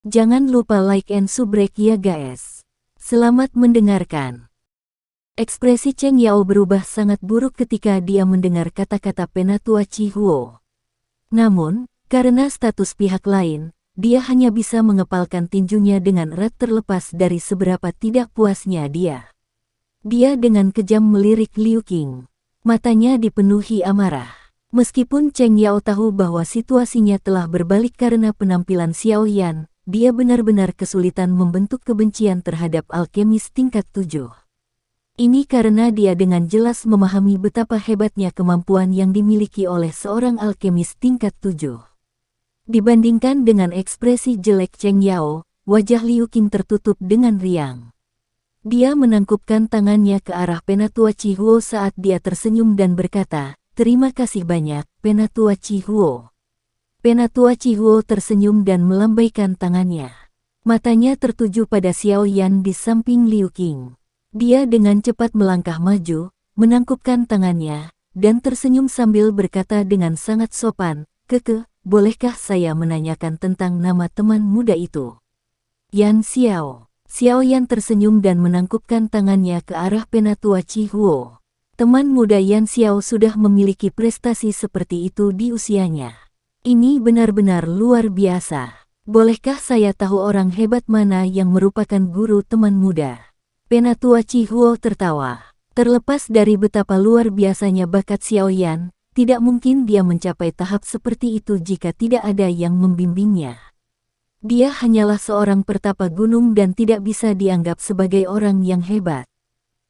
Jangan lupa like and subscribe ya guys. Selamat mendengarkan. Ekspresi Cheng Yao berubah sangat buruk ketika dia mendengar kata-kata Penatua Chihuo. Namun, karena status pihak lain, dia hanya bisa mengepalkan tinjunya dengan erat terlepas dari seberapa tidak puasnya dia. Dia dengan kejam melirik Liu Qing. Matanya dipenuhi amarah. Meskipun Cheng Yao tahu bahwa situasinya telah berbalik karena penampilan Xiao Yan, dia benar-benar kesulitan membentuk kebencian terhadap alkemis tingkat 7. Ini karena dia dengan jelas memahami betapa hebatnya kemampuan yang dimiliki oleh seorang alkemis tingkat 7. Dibandingkan dengan ekspresi jelek Cheng Yao, wajah Liu Qing tertutup dengan riang. Dia menangkupkan tangannya ke arah Penatua Chihuo saat dia tersenyum dan berkata, "Terima kasih banyak, Penatua Chihuo." Penatua Chihuo tersenyum dan melambaikan tangannya. Matanya tertuju pada Xiao Yan di samping Liu Qing. Dia dengan cepat melangkah maju, menangkupkan tangannya, dan tersenyum sambil berkata dengan sangat sopan, "Keke, bolehkah saya menanyakan tentang nama teman muda itu?" Yan Xiao. Xiao Yan tersenyum dan menangkupkan tangannya ke arah Penatua Chihuo. Teman muda Yan Xiao sudah memiliki prestasi seperti itu di usianya. Ini benar-benar luar biasa. Bolehkah saya tahu orang hebat mana yang merupakan guru teman muda? Penatua Chihuo tertawa. Terlepas dari betapa luar biasanya bakat Xiao Yan, tidak mungkin dia mencapai tahap seperti itu jika tidak ada yang membimbingnya. Dia hanyalah seorang pertapa gunung dan tidak bisa dianggap sebagai orang yang hebat.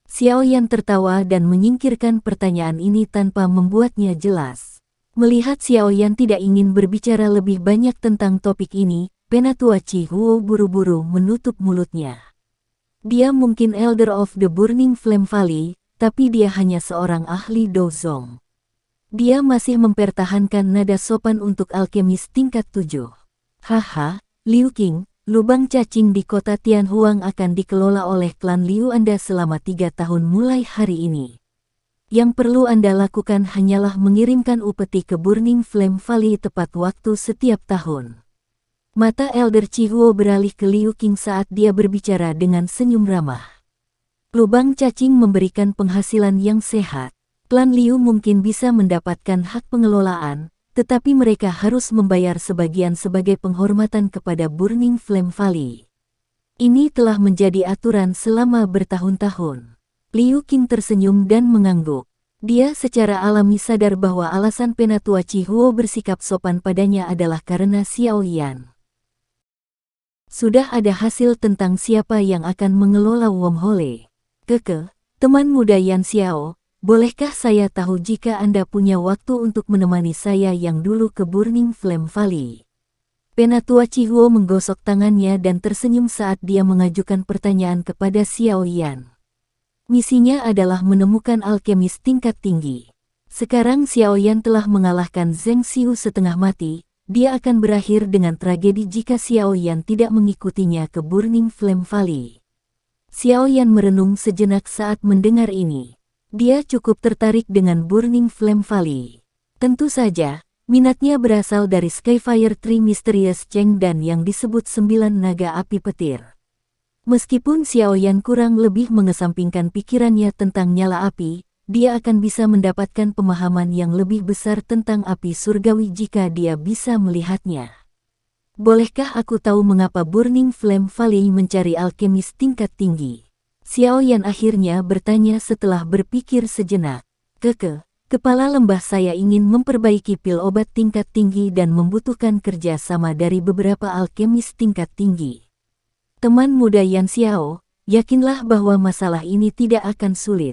Xiao Yan tertawa dan menyingkirkan pertanyaan ini tanpa membuatnya jelas. Melihat Xiao Yan tidak ingin berbicara lebih banyak tentang topik ini, Penatua Chihuo buru-buru menutup mulutnya. Dia mungkin Elder of the Burning Flame Valley, tapi dia hanya seorang ahli dozong. Dia masih mempertahankan nada sopan untuk alkemis tingkat 7. Haha, Liu Qing, lubang cacing di kota Tianhuang akan dikelola oleh klan Liu Anda selama 3 tahun mulai hari ini. Yang perlu Anda lakukan hanyalah mengirimkan upeti ke Burning Flame Valley tepat waktu setiap tahun. Mata Elder Chihuo beralih ke Liu Qing saat dia berbicara dengan senyum ramah. Lubang cacing memberikan penghasilan yang sehat. Klan Liu mungkin bisa mendapatkan hak pengelolaan, tetapi mereka harus membayar sebagian sebagai penghormatan kepada Burning Flame Valley. Ini telah menjadi aturan selama bertahun-tahun. Liu Qing tersenyum dan mengangguk. Dia secara alami sadar bahwa alasan Penatua Chihuo bersikap sopan padanya adalah karena Xiao Yan. Sudah ada hasil tentang siapa yang akan mengelola Wormhole. Keke, teman muda Yan Xiao, bolehkah saya tahu jika Anda punya waktu untuk menemani saya yang dulu ke Burning Flame Valley? Penatua Chihuo menggosok tangannya dan tersenyum saat dia mengajukan pertanyaan kepada Xiao Yan. Misinya adalah menemukan alkemis tingkat tinggi. Sekarang Xiao Yan telah mengalahkan Zheng Xiu setengah mati, dia akan berakhir dengan tragedi jika Xiao Yan tidak mengikutinya ke Burning Flame Valley. Xiao Yan merenung sejenak saat mendengar ini. Dia cukup tertarik dengan Burning Flame Valley. Tentu saja, minatnya berasal dari Skyfire Tree Mysterious Cheng dan yang disebut 9 naga api petir. Meskipun Xiao Yan kurang lebih mengesampingkan pikirannya tentang nyala api, dia akan bisa mendapatkan pemahaman yang lebih besar tentang api surgawi jika dia bisa melihatnya. Bolehkah aku tahu mengapa Burning Flame Valley mencari alkemis tingkat tinggi? Xiao Yan akhirnya bertanya setelah berpikir sejenak. Keke, kepala lembah saya ingin memperbaiki pil obat tingkat tinggi dan membutuhkan kerja sama dari beberapa alkemis tingkat tinggi. Teman muda Yan Xiao, yakinlah bahwa masalah ini tidak akan sulit.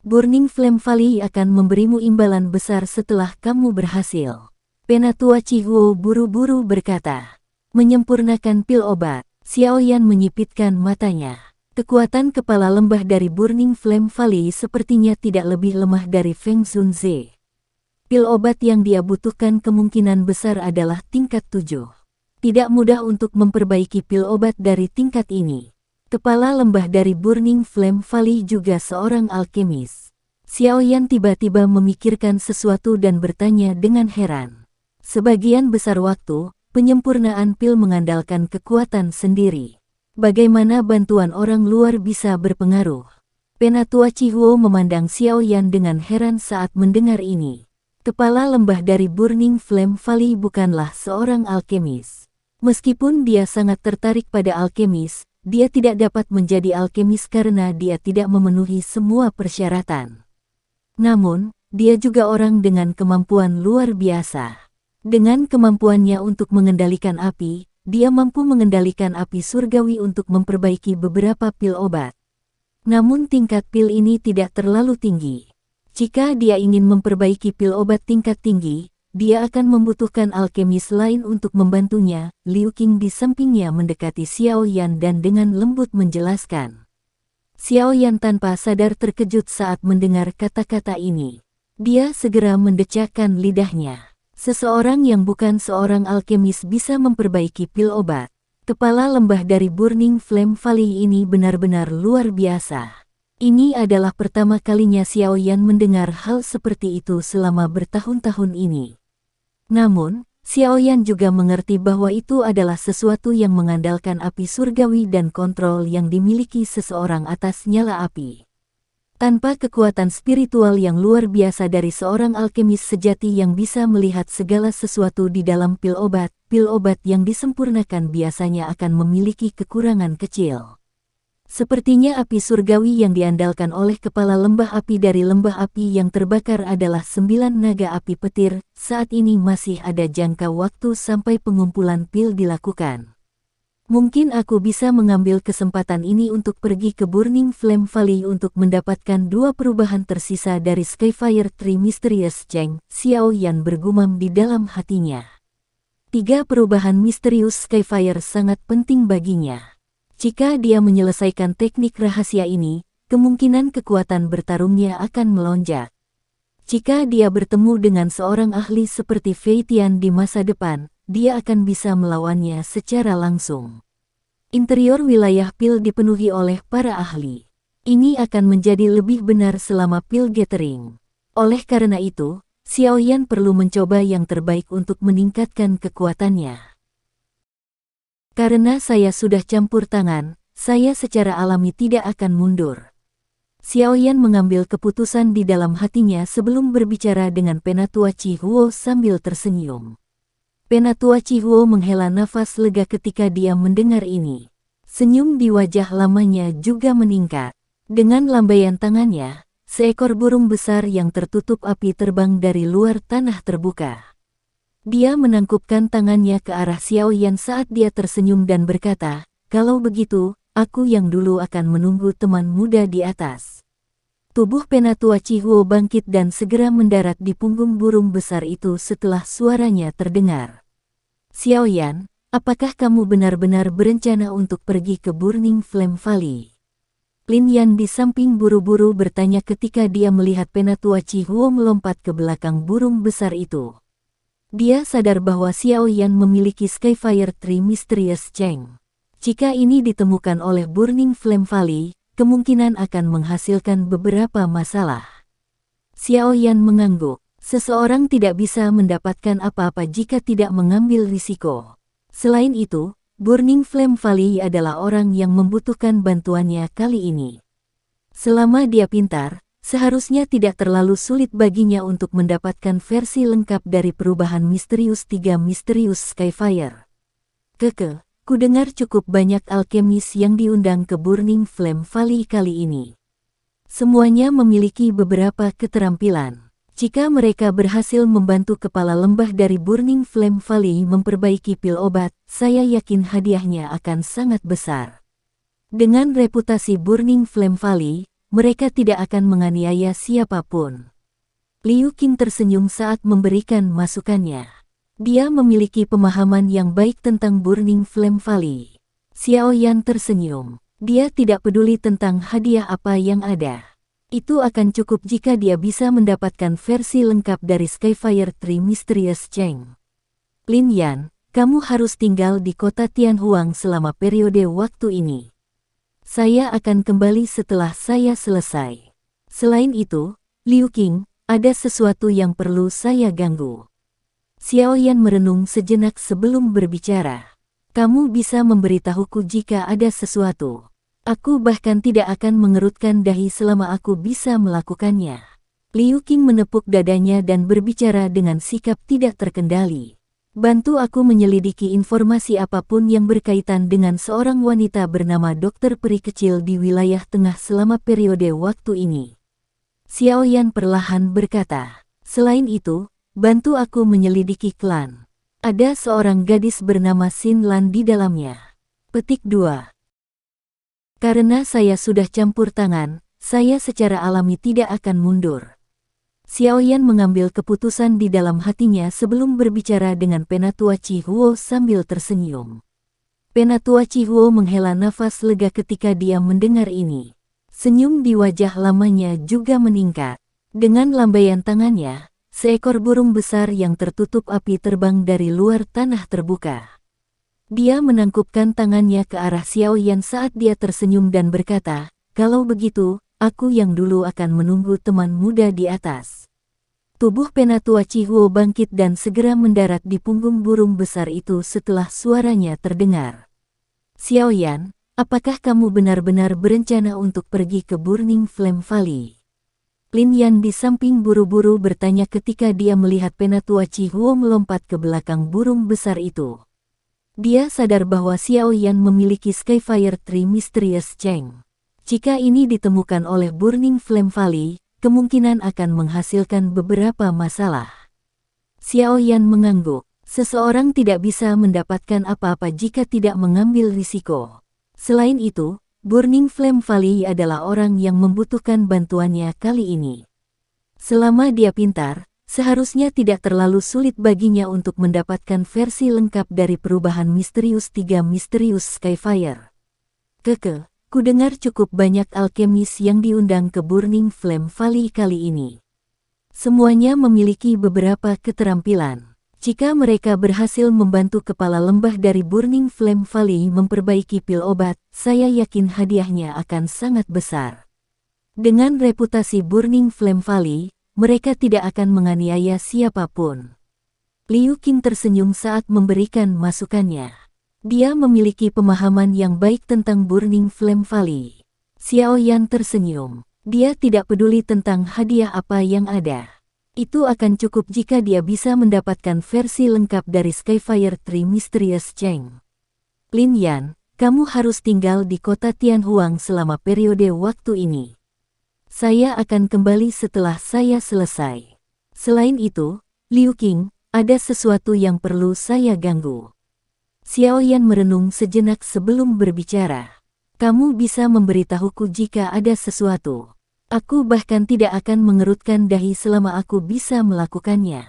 Burning Flame Valley akan memberimu imbalan besar setelah kamu berhasil. Penatua Chihuo buru-buru berkata. Menyempurnakan pil obat, Xiao Yan menyipitkan matanya. Kekuatan kepala lembah dari Burning Flame Valley sepertinya tidak lebih lemah dari Feng Xunze. Pil obat yang dia butuhkan kemungkinan besar adalah tingkat 7. Tidak mudah untuk memperbaiki pil obat dari tingkat ini. Kepala lembah dari Burning Flame Valley juga seorang alkemis. Xiao Yan tiba-tiba memikirkan sesuatu dan bertanya dengan heran. Sebagian besar waktu, penyempurnaan pil mengandalkan kekuatan sendiri. Bagaimana bantuan orang luar bisa berpengaruh? Penatua Chihuo memandang Xiao Yan dengan heran saat mendengar ini. Kepala lembah dari Burning Flame Valley bukanlah seorang alkemis. Meskipun dia sangat tertarik pada alkemis, dia tidak dapat menjadi alkemis karena dia tidak memenuhi semua persyaratan. Namun, dia juga orang dengan kemampuan luar biasa. Dengan kemampuannya untuk mengendalikan api, dia mampu mengendalikan api surgawi untuk memperbaiki beberapa pil obat. Namun tingkat pil ini tidak terlalu tinggi. Jika dia ingin memperbaiki pil obat tingkat tinggi, dia akan membutuhkan alkemis lain untuk membantunya. Liu Qing di sampingnya mendekati Xiao Yan dan dengan lembut menjelaskan. Xiao Yan tanpa sadar terkejut saat mendengar kata-kata ini. Dia segera mendecakkan lidahnya. Seseorang yang bukan seorang alkemis bisa memperbaiki pil obat. Kepala lembah dari Burning Flame Valley ini benar-benar luar biasa. Ini adalah pertama kalinya Xiao Yan mendengar hal seperti itu selama bertahun-tahun ini. Namun, Xiao Yan juga mengerti bahwa itu adalah sesuatu yang mengandalkan api surgawi dan kontrol yang dimiliki seseorang atas nyala api. Tanpa kekuatan spiritual yang luar biasa dari seorang alkemis sejati yang bisa melihat segala sesuatu di dalam pil obat yang disempurnakan biasanya akan memiliki kekurangan kecil. Sepertinya api surgawi yang diandalkan oleh kepala lembah api dari lembah api yang terbakar adalah 9 naga api petir. Saat ini masih ada jangka waktu sampai pengumpulan pil dilakukan. Mungkin aku bisa mengambil kesempatan ini untuk pergi ke Burning Flame Valley untuk mendapatkan 2 perubahan tersisa dari Skyfire Tree Mysterious Cheng. Xiao Yan bergumam di dalam hatinya. 3 perubahan misterius Skyfire sangat penting baginya. Jika dia menyelesaikan teknik rahasia ini, kemungkinan kekuatan bertarungnya akan melonjak. Jika dia bertemu dengan seorang ahli seperti Fei Tian di masa depan, dia akan bisa melawannya secara langsung. Interior wilayah pil dipenuhi oleh para ahli. Ini akan menjadi lebih benar selama pil gathering. Oleh karena itu, Xiao Yan perlu mencoba yang terbaik untuk meningkatkan kekuatannya. Karena saya sudah campur tangan, saya secara alami tidak akan mundur. Xiao Yan mengambil keputusan di dalam hatinya sebelum berbicara dengan Penatua Chihuo sambil tersenyum. Penatua Chihuo menghela nafas lega ketika dia mendengar ini. Senyum di wajah lamanya juga meningkat. Dengan lambaian tangannya, seekor burung besar yang tertutup api terbang dari luar tanah terbuka. Dia menangkupkan tangannya ke arah Xiao Yan saat dia tersenyum dan berkata, "Kalau begitu, aku yang dulu akan menunggu teman muda di atas." Tubuh Penatua Chihuo bangkit dan segera mendarat di punggung burung besar itu setelah suaranya terdengar. "Xiao Yan, apakah kamu benar-benar berencana untuk pergi ke Burning Flame Valley?" Lin Yan di samping buru-buru bertanya ketika dia melihat Penatua Chihuo melompat ke belakang burung besar itu. Dia sadar bahwa Xiao Yan memiliki Skyfire Tree Mysterious Cheng. Jika ini ditemukan oleh Burning Flame Valley, kemungkinan akan menghasilkan beberapa masalah. Xiao Yan mengangguk. Seseorang tidak bisa mendapatkan apa-apa jika tidak mengambil risiko. Selain itu, Burning Flame Valley adalah orang yang membutuhkan bantuannya kali ini. Selama dia pintar, seharusnya tidak terlalu sulit baginya untuk mendapatkan versi lengkap dari perubahan misterius 3 Misterius Skyfire. Kudengar cukup banyak alkemis yang diundang ke Burning Flame Valley kali ini. Semuanya memiliki beberapa keterampilan. Jika mereka berhasil membantu kepala lembah dari Burning Flame Valley memperbaiki pil obat, saya yakin hadiahnya akan sangat besar. Dengan reputasi Burning Flame Valley, mereka tidak akan menganiaya siapapun. Liu Qing tersenyum saat memberikan masukannya. Dia memiliki pemahaman yang baik tentang Burning Flame Valley. Xiao Yan tersenyum. Dia tidak peduli tentang hadiah apa yang ada. Itu akan cukup jika dia bisa mendapatkan versi lengkap dari Skyfire Tree Mysterious Cheng. Lin Yan, kamu harus tinggal di kota Tianhuang selama periode waktu ini. Saya akan kembali setelah saya selesai. Selain itu, Liu Qing, ada sesuatu yang perlu saya ganggu. Xiao Yan merenung sejenak sebelum berbicara. Kamu bisa memberitahuku jika ada sesuatu. Aku bahkan tidak akan mengerutkan dahi selama aku bisa melakukannya. Liu Qing menepuk dadanya dan berbicara dengan sikap tidak terkendali. Bantu aku menyelidiki informasi apapun yang berkaitan dengan seorang wanita bernama Dokter Peri Kecil di wilayah tengah selama periode waktu ini. Xiao Yan perlahan berkata. Selain itu, bantu aku menyelidiki klan. Ada seorang gadis bernama Xin Lan di dalamnya. Petik 2. Karena saya sudah campur tangan, saya secara alami tidak akan mundur. Xiao Yan mengambil keputusan di dalam hatinya sebelum berbicara dengan Penatua Chi Huo sambil tersenyum. Penatua Chi Huo menghela nafas lega ketika dia mendengar ini. Senyum di wajah lamanya juga meningkat. Dengan lambaian tangannya, seekor burung besar yang tertutup api terbang dari luar tanah terbuka. Dia menangkupkan tangannya ke arah Xiao Yan saat dia tersenyum dan berkata, "Kalau begitu, aku yang dulu akan menunggu teman muda di atas." Tubuh Penatua Chi Huo bangkit dan segera mendarat di punggung burung besar itu setelah suaranya terdengar. "Xiao Yan, apakah kamu benar-benar berencana untuk pergi ke Burning Flame Valley?" Lin Yan di samping buru-buru bertanya ketika dia melihat Penatua Chi Huo melompat ke belakang burung besar itu. Dia sadar bahwa Xiao Yan memiliki Skyfire Tree Mysterious Cheng. Jika ini ditemukan oleh Burning Flame Valley, kemungkinan akan menghasilkan beberapa masalah. Xiao Yan mengangguk. Seseorang tidak bisa mendapatkan apa-apa jika tidak mengambil risiko. Selain itu, Burning Flame Valley adalah orang yang membutuhkan bantuannya kali ini. Selama dia pintar, seharusnya tidak terlalu sulit baginya untuk mendapatkan versi lengkap dari perubahan Misterius 3 Misterius Skyfire. Kudengar cukup banyak alkemis yang diundang ke Burning Flame Valley kali ini. Semuanya memiliki beberapa keterampilan. Jika mereka berhasil membantu kepala lembah dari Burning Flame Valley memperbaiki pil obat, saya yakin hadiahnya akan sangat besar. Dengan reputasi Burning Flame Valley, mereka tidak akan menganiaya siapapun. Liu Qing tersenyum saat memberikan masukannya. Dia memiliki pemahaman yang baik tentang Burning Flame Valley. Xiao Yan tersenyum. Dia tidak peduli tentang hadiah apa yang ada. Itu akan cukup jika dia bisa mendapatkan versi lengkap dari Skyfire Tree Mysterious Cheng. Lin Yan, kamu harus tinggal di kota Tianhuang selama periode waktu ini. Saya akan kembali setelah saya selesai. Selain itu, Liu Qing, ada sesuatu yang perlu saya ganggu. Xiao Yan merenung sejenak sebelum berbicara. Kamu bisa memberitahuku jika ada sesuatu. Aku bahkan tidak akan mengerutkan dahi selama aku bisa melakukannya.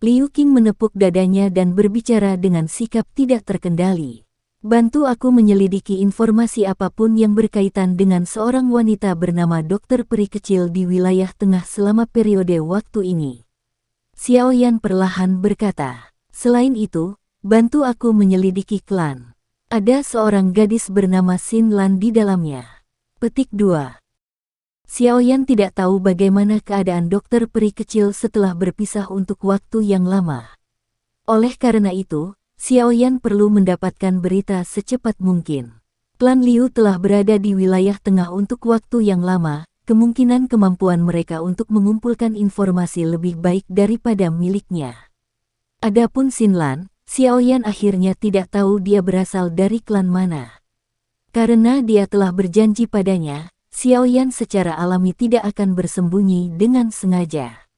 Liu Qing menepuk dadanya dan berbicara dengan sikap tidak terkendali. Bantu aku menyelidiki informasi apapun yang berkaitan dengan seorang wanita bernama Dokter Peri Kecil di wilayah tengah selama periode waktu ini. Xiao Yan perlahan berkata. Selain itu, bantu aku menyelidiki klan. Ada seorang gadis bernama Xin Lan di dalamnya. Petik 2. Xiao Yan tidak tahu bagaimana keadaan Dokter Peri Kecil setelah berpisah untuk waktu yang lama. Oleh karena itu, Xiao Yan perlu mendapatkan berita secepat mungkin. Klan Liu telah berada di wilayah tengah untuk waktu yang lama, kemungkinan kemampuan mereka untuk mengumpulkan informasi lebih baik daripada miliknya. Adapun Xin Lan, Xiao Yan akhirnya tidak tahu dia berasal dari klan mana. Karena dia telah berjanji padanya, Xiao Yan secara alami tidak akan bersembunyi dengan sengaja.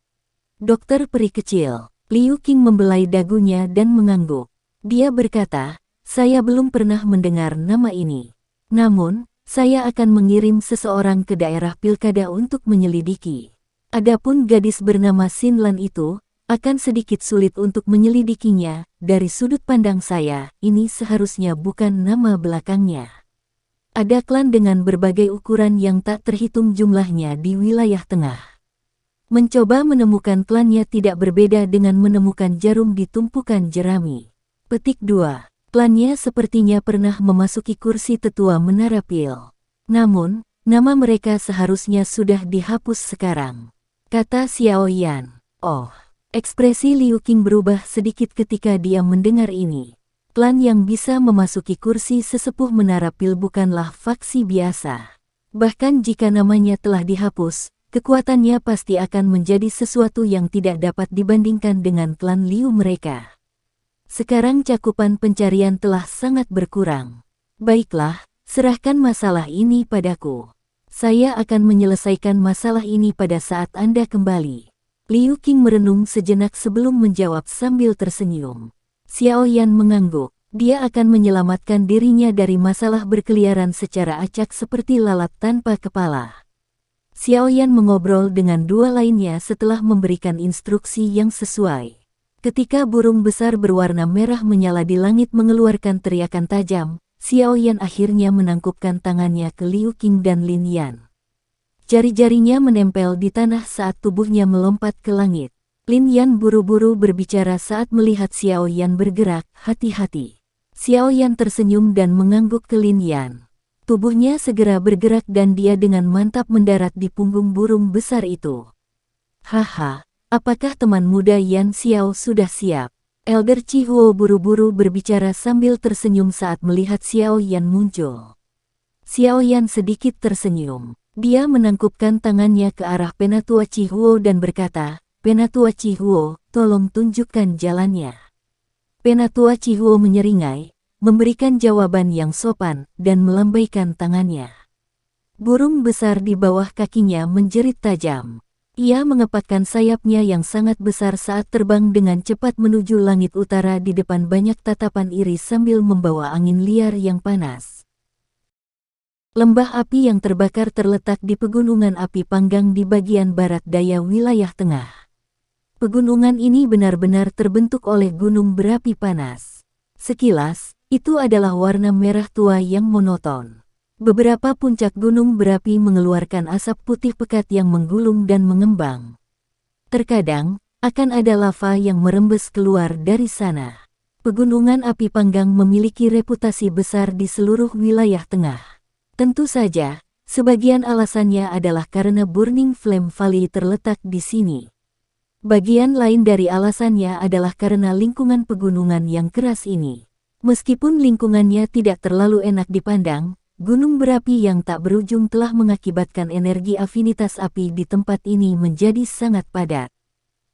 Dokter Peri Kecil, Liu Qing membelai dagunya dan mengangguk. Dia berkata, saya belum pernah mendengar nama ini. Namun, saya akan mengirim seseorang ke daerah pilkada untuk menyelidiki. Adapun gadis bernama Xin Lan itu, akan sedikit sulit untuk menyelidikinya. Dari sudut pandang saya, ini seharusnya bukan nama belakangnya. Ada klan dengan berbagai ukuran yang tak terhitung jumlahnya di wilayah tengah. Mencoba menemukan klannya tidak berbeda dengan menemukan jarum di tumpukan jerami. Petik 2. Klannya sepertinya pernah memasuki kursi tetua Menara Pil. Namun, nama mereka seharusnya sudah dihapus sekarang. Kata Xiao Yan. Oh. Ekspresi Liu Qing berubah sedikit ketika dia mendengar ini. Klan yang bisa memasuki kursi sesepuh Menara Pil bukanlah faksi biasa. Bahkan jika namanya telah dihapus, kekuatannya pasti akan menjadi sesuatu yang tidak dapat dibandingkan dengan klan Liu mereka. Sekarang cakupan pencarian telah sangat berkurang. Baiklah, serahkan masalah ini padaku. Saya akan menyelesaikan masalah ini pada saat Anda kembali. Liu Qing merenung sejenak sebelum menjawab sambil tersenyum. Xiao Yan mengangguk. Dia akan menyelamatkan dirinya dari masalah berkeliaran secara acak seperti lalat tanpa kepala. Xiao Yan mengobrol dengan dua lainnya setelah memberikan instruksi yang sesuai. Ketika burung besar berwarna merah menyala di langit mengeluarkan teriakan tajam, Xiao Yan akhirnya menangkupkan tangannya ke Liu Qing dan Lin Yan. Jari-jarinya menempel di tanah saat tubuhnya melompat ke langit. Lin Yan buru-buru berbicara saat melihat Xiao Yan bergerak, hati-hati. Xiao Yan tersenyum dan mengangguk ke Lin Yan. Tubuhnya segera bergerak dan dia dengan mantap mendarat di punggung burung besar itu. Haha, apakah teman muda Yan Xiao sudah siap? Elder Chi Huo buru-buru berbicara sambil tersenyum saat melihat Xiao Yan muncul. Xiao Yan sedikit tersenyum. Dia menangkupkan tangannya ke arah Penatua Chi Huo dan berkata, Penatua Chi Huo, tolong tunjukkan jalannya. Penatua Chi Huo menyeringai, memberikan jawaban yang sopan, dan melambaikan tangannya. Burung besar di bawah kakinya menjerit tajam. Ia mengepakkan sayapnya yang sangat besar saat terbang dengan cepat menuju langit utara di depan banyak tatapan iri sambil membawa angin liar yang panas. Lembah api yang terbakar terletak di pegunungan api panggang di bagian barat daya wilayah tengah. Pegunungan ini benar-benar terbentuk oleh gunung berapi panas. Sekilas, itu adalah warna merah tua yang monoton. Beberapa puncak gunung berapi mengeluarkan asap putih pekat yang menggulung dan mengembang. Terkadang, akan ada lava yang merembes keluar dari sana. Pegunungan api panggang memiliki reputasi besar di seluruh wilayah tengah. Tentu saja, sebagian alasannya adalah karena Burning Flame Valley terletak di sini. Bagian lain dari alasannya adalah karena lingkungan pegunungan yang keras ini. Meskipun lingkungannya tidak terlalu enak dipandang, gunung berapi yang tak berujung telah mengakibatkan energi afinitas api di tempat ini menjadi sangat padat.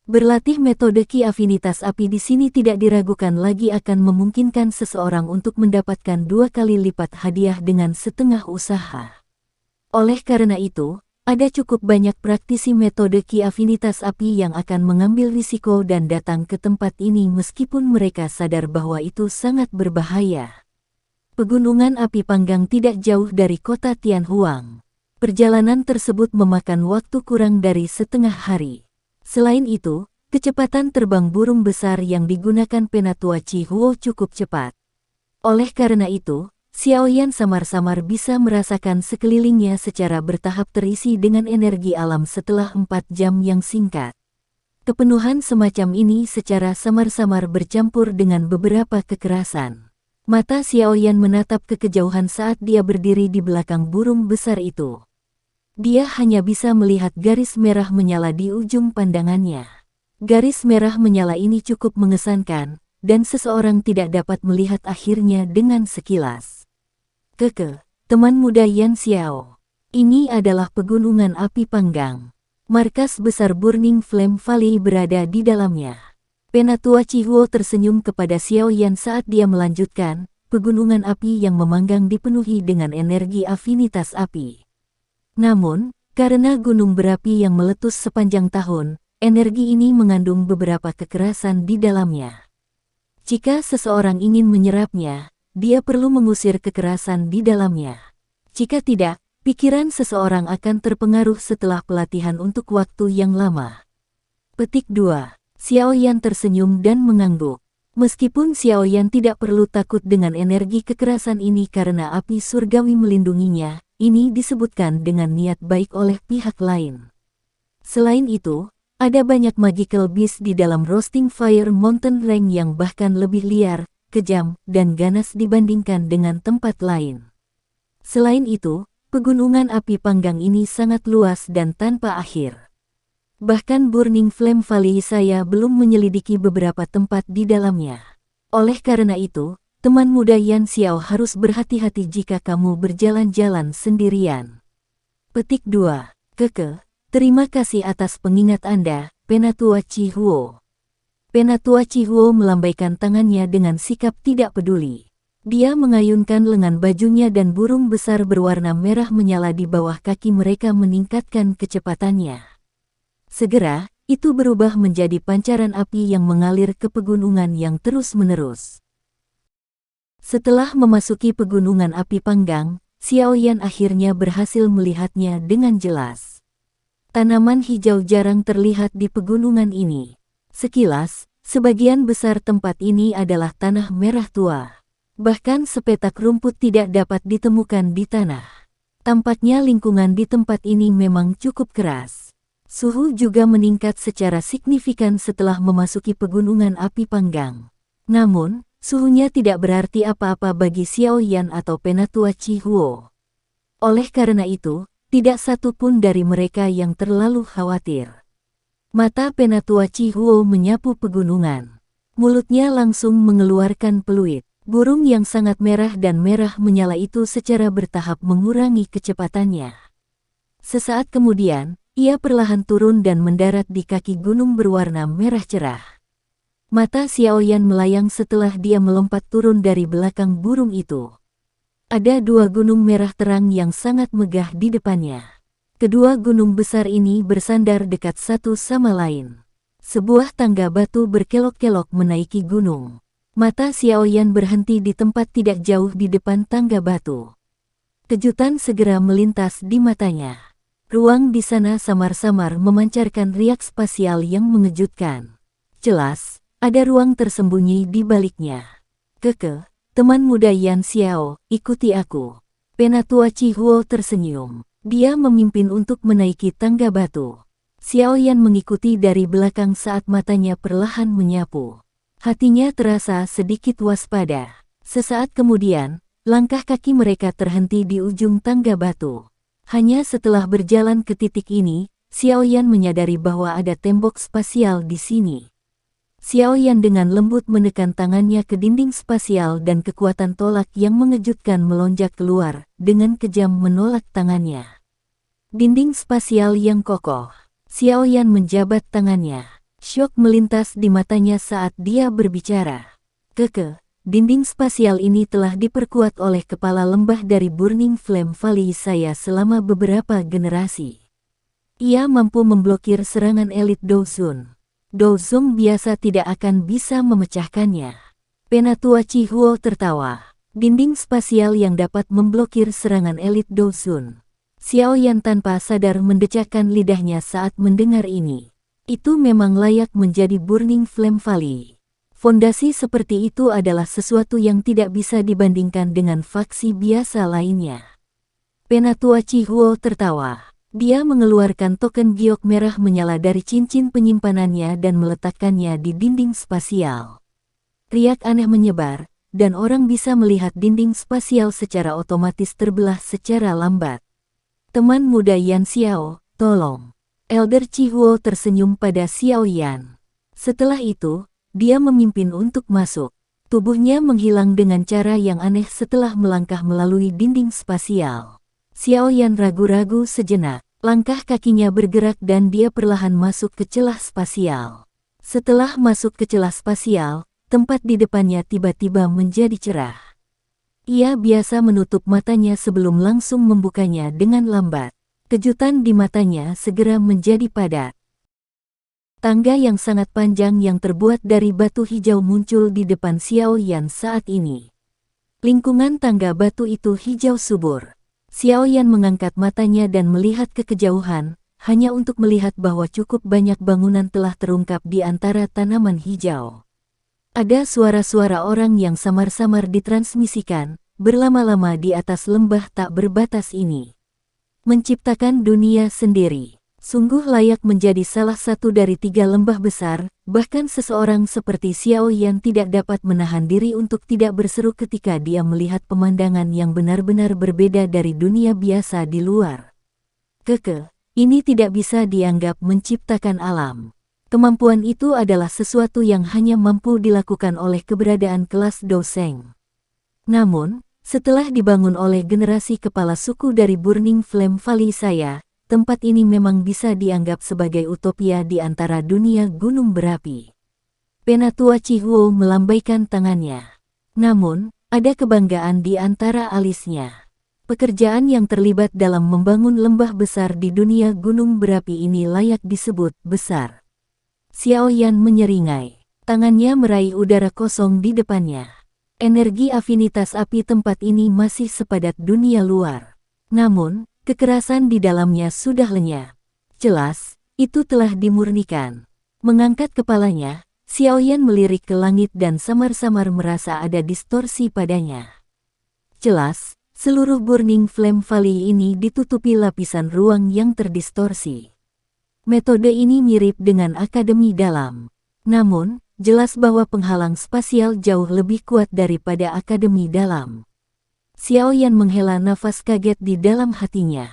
Berlatih metode Ki afinitas api di sini tidak diragukan lagi akan memungkinkan seseorang untuk mendapatkan 2 kali lipat hadiah dengan setengah usaha. Oleh karena itu, ada cukup banyak praktisi metode Ki afinitas api yang akan mengambil risiko dan datang ke tempat ini meskipun mereka sadar bahwa itu sangat berbahaya. Pegunungan api panggang tidak jauh dari kota Tianhuang. Perjalanan tersebut memakan waktu kurang dari setengah hari. Selain itu, kecepatan terbang burung besar yang digunakan Penatua Chi Huo cukup cepat. Oleh karena itu, Xiao Yan samar-samar bisa merasakan sekelilingnya secara bertahap terisi dengan energi alam setelah 4 jam yang singkat. Kepenuhan semacam ini secara samar-samar bercampur dengan beberapa kekerasan. Mata Xiao Yan menatap ke kejauhan saat dia berdiri di belakang burung besar itu. Dia hanya bisa melihat garis merah menyala di ujung pandangannya. Garis merah menyala ini cukup mengesankan, dan seseorang tidak dapat melihat akhirnya dengan sekilas. Teman muda Yan Xiao. Ini adalah pegunungan api panggang. Markas besar Burning Flame Valley berada di dalamnya. Penatua Chi Huo tersenyum kepada Xiao Yan saat dia melanjutkan, pegunungan api yang memanggang dipenuhi dengan energi afinitas api. Namun, karena gunung berapi yang meletus sepanjang tahun, energi ini mengandung beberapa kekerasan di dalamnya. Jika seseorang ingin menyerapnya, dia perlu mengusir kekerasan di dalamnya. Jika tidak, pikiran seseorang akan terpengaruh setelah pelatihan untuk waktu yang lama. Petik 2. Xiao Yan tersenyum dan mengangguk. Meskipun Xiao Yan tidak perlu takut dengan energi kekerasan ini karena api surgawi melindunginya, ini disebutkan dengan niat baik oleh pihak lain. Selain itu, ada banyak magical beast di dalam Roasting Fire Mountain Range yang bahkan lebih liar, kejam, dan ganas dibandingkan dengan tempat lain. Selain itu, pegunungan api panggang ini sangat luas dan tanpa akhir. Bahkan Burning Flame Valley saya belum menyelidiki beberapa tempat di dalamnya. Oleh karena itu, teman muda Yan Xiao harus berhati-hati jika kamu berjalan-jalan sendirian. Petik 2. Keke, terima kasih atas pengingat Anda, Penatua Chihuo. Penatua Chihuo melambaikan tangannya dengan sikap tidak peduli. Dia mengayunkan lengan bajunya dan burung besar berwarna merah menyala di bawah kaki mereka meningkatkan kecepatannya. Segera, itu berubah menjadi pancaran api yang mengalir ke pegunungan yang terus-menerus. Setelah memasuki pegunungan api panggang, Xiao Yan akhirnya berhasil melihatnya dengan jelas. Tanaman hijau jarang terlihat di pegunungan ini. Sekilas, sebagian besar tempat ini adalah tanah merah tua. Bahkan sepetak rumput tidak dapat ditemukan di tanah. Tampaknya lingkungan di tempat ini memang cukup keras. Suhu juga meningkat secara signifikan setelah memasuki pegunungan api panggang. Namun, suhunya tidak berarti apa-apa bagi Xiao Yan atau Penatua Chihuo. Oleh karena itu, tidak satu pun dari mereka yang terlalu khawatir. Mata Penatua Chihuo menyapu pegunungan. Mulutnya langsung mengeluarkan peluit. Burung yang sangat merah dan merah menyala itu secara bertahap mengurangi kecepatannya. Sesaat kemudian, ia perlahan turun dan mendarat di kaki gunung berwarna merah cerah. Mata Xiao Yan melayang setelah dia melompat turun dari belakang burung itu. Ada dua gunung merah terang yang sangat megah di depannya. Kedua gunung besar ini bersandar dekat satu sama lain. Sebuah tangga batu berkelok-kelok menaiki gunung. Mata Xiao Yan berhenti di tempat tidak jauh di depan tangga batu. Kejutan segera melintas di matanya. Ruang di sana samar-samar memancarkan riak spasial yang mengejutkan. Jelas, ada ruang tersembunyi di baliknya. Keke, teman muda Yan Xiao, ikuti aku. Penatua Chihuo tersenyum. Dia memimpin untuk menaiki tangga batu. Xiao Yan mengikuti dari belakang saat matanya perlahan menyapu. Hatinya terasa sedikit waspada. Sesaat kemudian, langkah kaki mereka terhenti di ujung tangga batu. Hanya setelah berjalan ke titik ini, Xiao Yan menyadari bahwa ada tembok spasial di sini. Xiao Yan dengan lembut menekan tangannya ke dinding spasial dan kekuatan tolak yang mengejutkan melonjak keluar, dengan kejam menolak tangannya. Dinding spasial yang kokoh. Xiao Yan menjabat tangannya. Syok melintas di matanya saat dia berbicara. Keke. Dinding spasial ini telah diperkuat oleh kepala lembah dari Burning Flame Valley saya selama beberapa generasi. Ia mampu memblokir serangan elit Douzun. Douzong biasa tidak akan bisa memecahkannya. Penatua Chihuo tertawa. Dinding spasial yang dapat memblokir serangan elit Douzun. Xiao Yan tanpa sadar mendecakkan lidahnya saat mendengar ini. Itu memang layak menjadi Burning Flame Valley. Fondasi seperti itu adalah sesuatu yang tidak bisa dibandingkan dengan faksi biasa lainnya. Penatua Chihuo tertawa. Dia mengeluarkan token giok merah menyala dari cincin penyimpanannya dan meletakkannya di dinding spasial. Riak aneh menyebar, dan orang bisa melihat dinding spasial secara otomatis terbelah secara lambat. Teman muda Yan Xiao, tolong. Elder Chihuo tersenyum pada Xiao Yan. Setelah itu, dia memimpin untuk masuk. Tubuhnya menghilang dengan cara yang aneh setelah melangkah melalui dinding spasial. Xiao Yan ragu-ragu sejenak. Langkah kakinya bergerak dan dia perlahan masuk ke celah spasial. Setelah masuk ke celah spasial, tempat di depannya tiba-tiba menjadi cerah. Ia biasa menutup matanya sebelum langsung membukanya dengan lambat. Kejutan di matanya segera menjadi padat. Tangga yang sangat panjang yang terbuat dari batu hijau muncul di depan Xiao Yan saat ini. Lingkungan tangga batu itu hijau subur. Xiao Yan mengangkat matanya dan melihat ke kejauhan, hanya untuk melihat bahwa cukup banyak bangunan telah terungkap di antara tanaman hijau. Ada suara-suara orang yang samar-samar ditransmisikan, berlama-lama di atas lembah tak berbatas ini. Menciptakan dunia sendiri. Sungguh layak menjadi salah satu dari 3 lembah besar, bahkan seseorang seperti Xiao Yan tidak dapat menahan diri untuk tidak berseru ketika dia melihat pemandangan yang benar-benar berbeda dari dunia biasa di luar. Keke, Ini tidak bisa dianggap menciptakan alam. Kemampuan itu adalah sesuatu yang hanya mampu dilakukan oleh keberadaan kelas Doseng. Namun, setelah dibangun oleh generasi kepala suku dari Burning Flame Valley tempat ini memang bisa dianggap sebagai utopia di antara dunia gunung berapi. Penatua Chihuo melambaikan tangannya. Namun, ada kebanggaan di antara alisnya. Pekerjaan yang terlibat dalam membangun lembah besar di dunia gunung berapi ini layak disebut besar. Xiaoyan menyeringai. Tangannya meraih udara kosong di depannya. Energi afinitas api tempat ini masih sepadat dunia luar. Namun, kekerasan di dalamnya sudah lenyap. Jelas, itu telah dimurnikan. Mengangkat kepalanya, Xiaoyan melirik ke langit dan samar-samar merasa ada distorsi padanya. Jelas, seluruh Burning Flame Valley ini ditutupi lapisan ruang yang terdistorsi. Metode ini mirip dengan akademi dalam. Namun, jelas bahwa penghalang spasial jauh lebih kuat daripada akademi dalam. Xiaoyan menghela nafas kaget di dalam hatinya.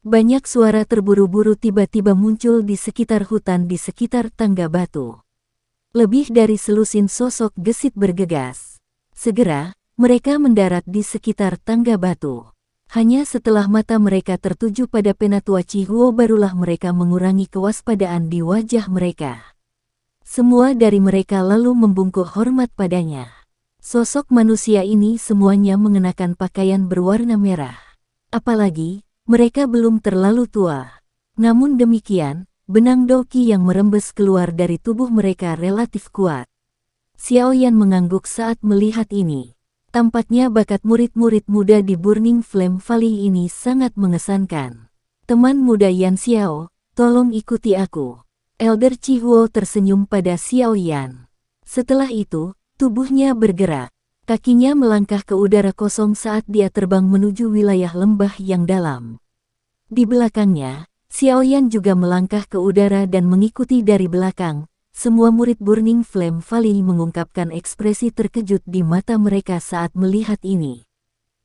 Banyak suara terburu-buru tiba-tiba muncul di sekitar hutan di sekitar tangga batu. Lebih dari selusin sosok gesit bergegas. Segera, mereka mendarat di sekitar tangga batu. Hanya setelah mata mereka tertuju pada Penatua Chihuo barulah mereka mengurangi kewaspadaan di wajah mereka. Semua dari mereka lalu membungkuk hormat padanya. Sosok manusia ini semuanya mengenakan pakaian berwarna merah. Apalagi, mereka belum terlalu tua. Namun demikian, benang doki yang merembes keluar dari tubuh mereka relatif kuat. Xiaoyan mengangguk saat melihat ini. Tampaknya bakat murid-murid muda di Burning Flame Valley ini sangat mengesankan. Teman muda Yan Xiao, tolong ikuti aku. Elder Chihuo tersenyum pada Xiaoyan. Setelah itu, tubuhnya bergerak. Kakinya melangkah ke udara kosong saat dia terbang menuju wilayah lembah yang dalam. Di belakangnya, Xiaoyan juga melangkah ke udara dan mengikuti dari belakang. Semua murid Burning Flame Valley mengungkapkan ekspresi terkejut di mata mereka saat melihat ini.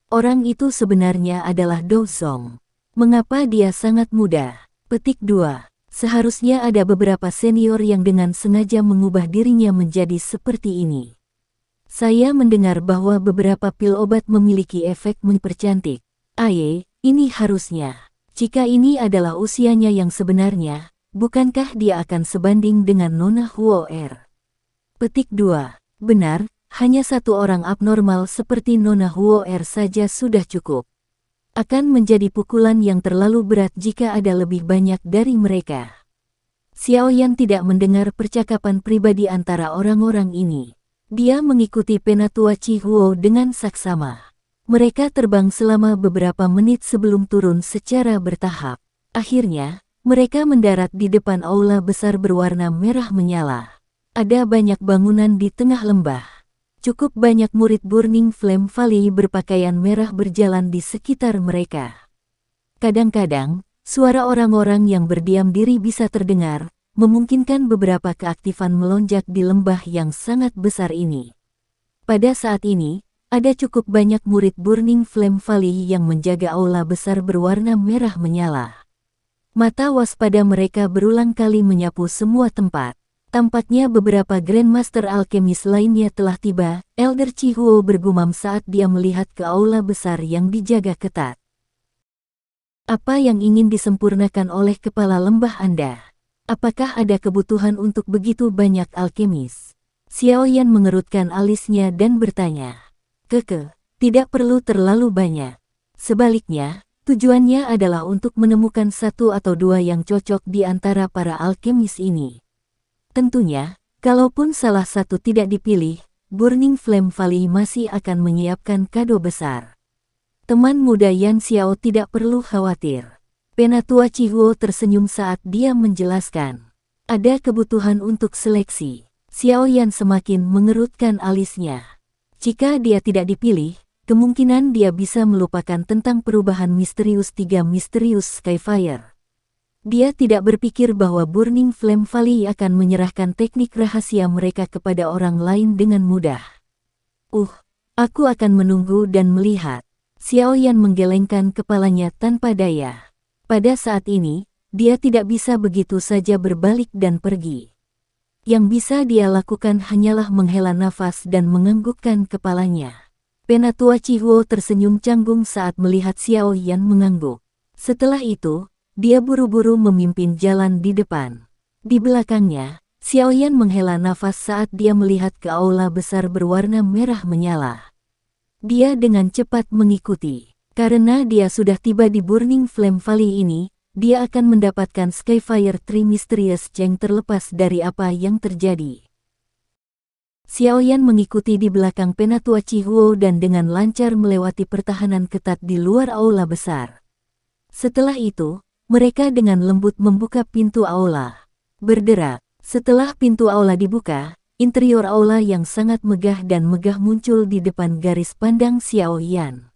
Orang itu sebenarnya adalah Dou Song. Mengapa dia sangat muda? Petik 2. Seharusnya ada beberapa senior yang dengan sengaja mengubah dirinya menjadi seperti ini. Saya mendengar bahwa beberapa pil obat memiliki efek mempercantik. Aye, ini harusnya. Jika ini adalah usianya yang sebenarnya, bukankah dia akan sebanding dengan Nona Huo-er? Petik 2. Benar, hanya satu orang abnormal seperti Nona Huo-er saja sudah cukup. Akan menjadi pukulan yang terlalu berat jika ada lebih banyak dari mereka. Xiaoyan tidak mendengar percakapan pribadi antara orang-orang ini. Dia mengikuti Penatua Chihuo dengan saksama. Mereka terbang selama beberapa menit sebelum turun secara bertahap. Akhirnya, mereka mendarat di depan aula besar berwarna merah menyala. Ada banyak bangunan di tengah lembah. Cukup banyak murid Burning Flame Valley berpakaian merah berjalan di sekitar mereka. Kadang-kadang, suara orang-orang yang berdiam diri bisa terdengar, memungkinkan beberapa keaktifan melonjak di lembah yang sangat besar ini. Pada saat ini, ada cukup banyak murid Burning Flame Valley yang menjaga aula besar berwarna merah menyala. Mata waspada mereka berulang kali menyapu semua tempat. Tampaknya beberapa Grandmaster Alkemis lainnya telah tiba, Elder Chihuo bergumam saat dia melihat ke aula besar yang dijaga ketat. Apa yang ingin disempurnakan oleh kepala lembah Anda? Apakah ada kebutuhan untuk begitu banyak alkemis? Xiaoyan mengerutkan alisnya dan bertanya. Tidak perlu terlalu banyak. Sebaliknya, tujuannya adalah untuk menemukan satu atau dua yang cocok di antara para alkemis ini. Tentunya, kalaupun salah satu tidak dipilih, Burning Flame Valley masih akan menyiapkan kado besar. Teman muda Yan Xiao tidak perlu khawatir. Penatua Chihuo tersenyum saat dia menjelaskan. Ada kebutuhan untuk seleksi. Xiaoyan semakin mengerutkan alisnya. Jika dia tidak dipilih, kemungkinan dia bisa melupakan tentang perubahan misterius 3 misterius Skyfire. Dia tidak berpikir bahwa Burning Flame Valley akan menyerahkan teknik rahasia mereka kepada orang lain dengan mudah. Aku akan menunggu dan melihat. Xiaoyan menggelengkan kepalanya tanpa daya. Pada saat ini, dia tidak bisa begitu saja berbalik dan pergi. Yang bisa dia lakukan hanyalah menghela nafas dan menganggukkan kepalanya. Penatua Cihuo tersenyum canggung saat melihat Xiao Yan mengangguk. Setelah itu, dia buru-buru memimpin jalan di depan. Di belakangnya, Xiao Yan menghela nafas saat dia melihat ke aula besar berwarna merah menyala. Dia dengan cepat mengikuti. Karena dia sudah tiba di Burning Flame Valley ini, dia akan mendapatkan Skyfire Tree Mysterious Cheng terlepas dari apa yang terjadi. Xiao Yan mengikuti di belakang Penatua Cihuo dan dengan lancar melewati pertahanan ketat di luar aula besar. Setelah itu, mereka dengan lembut membuka pintu aula. Berderak, setelah pintu aula dibuka, interior aula yang sangat megah dan megah muncul di depan garis pandang Xiao Yan.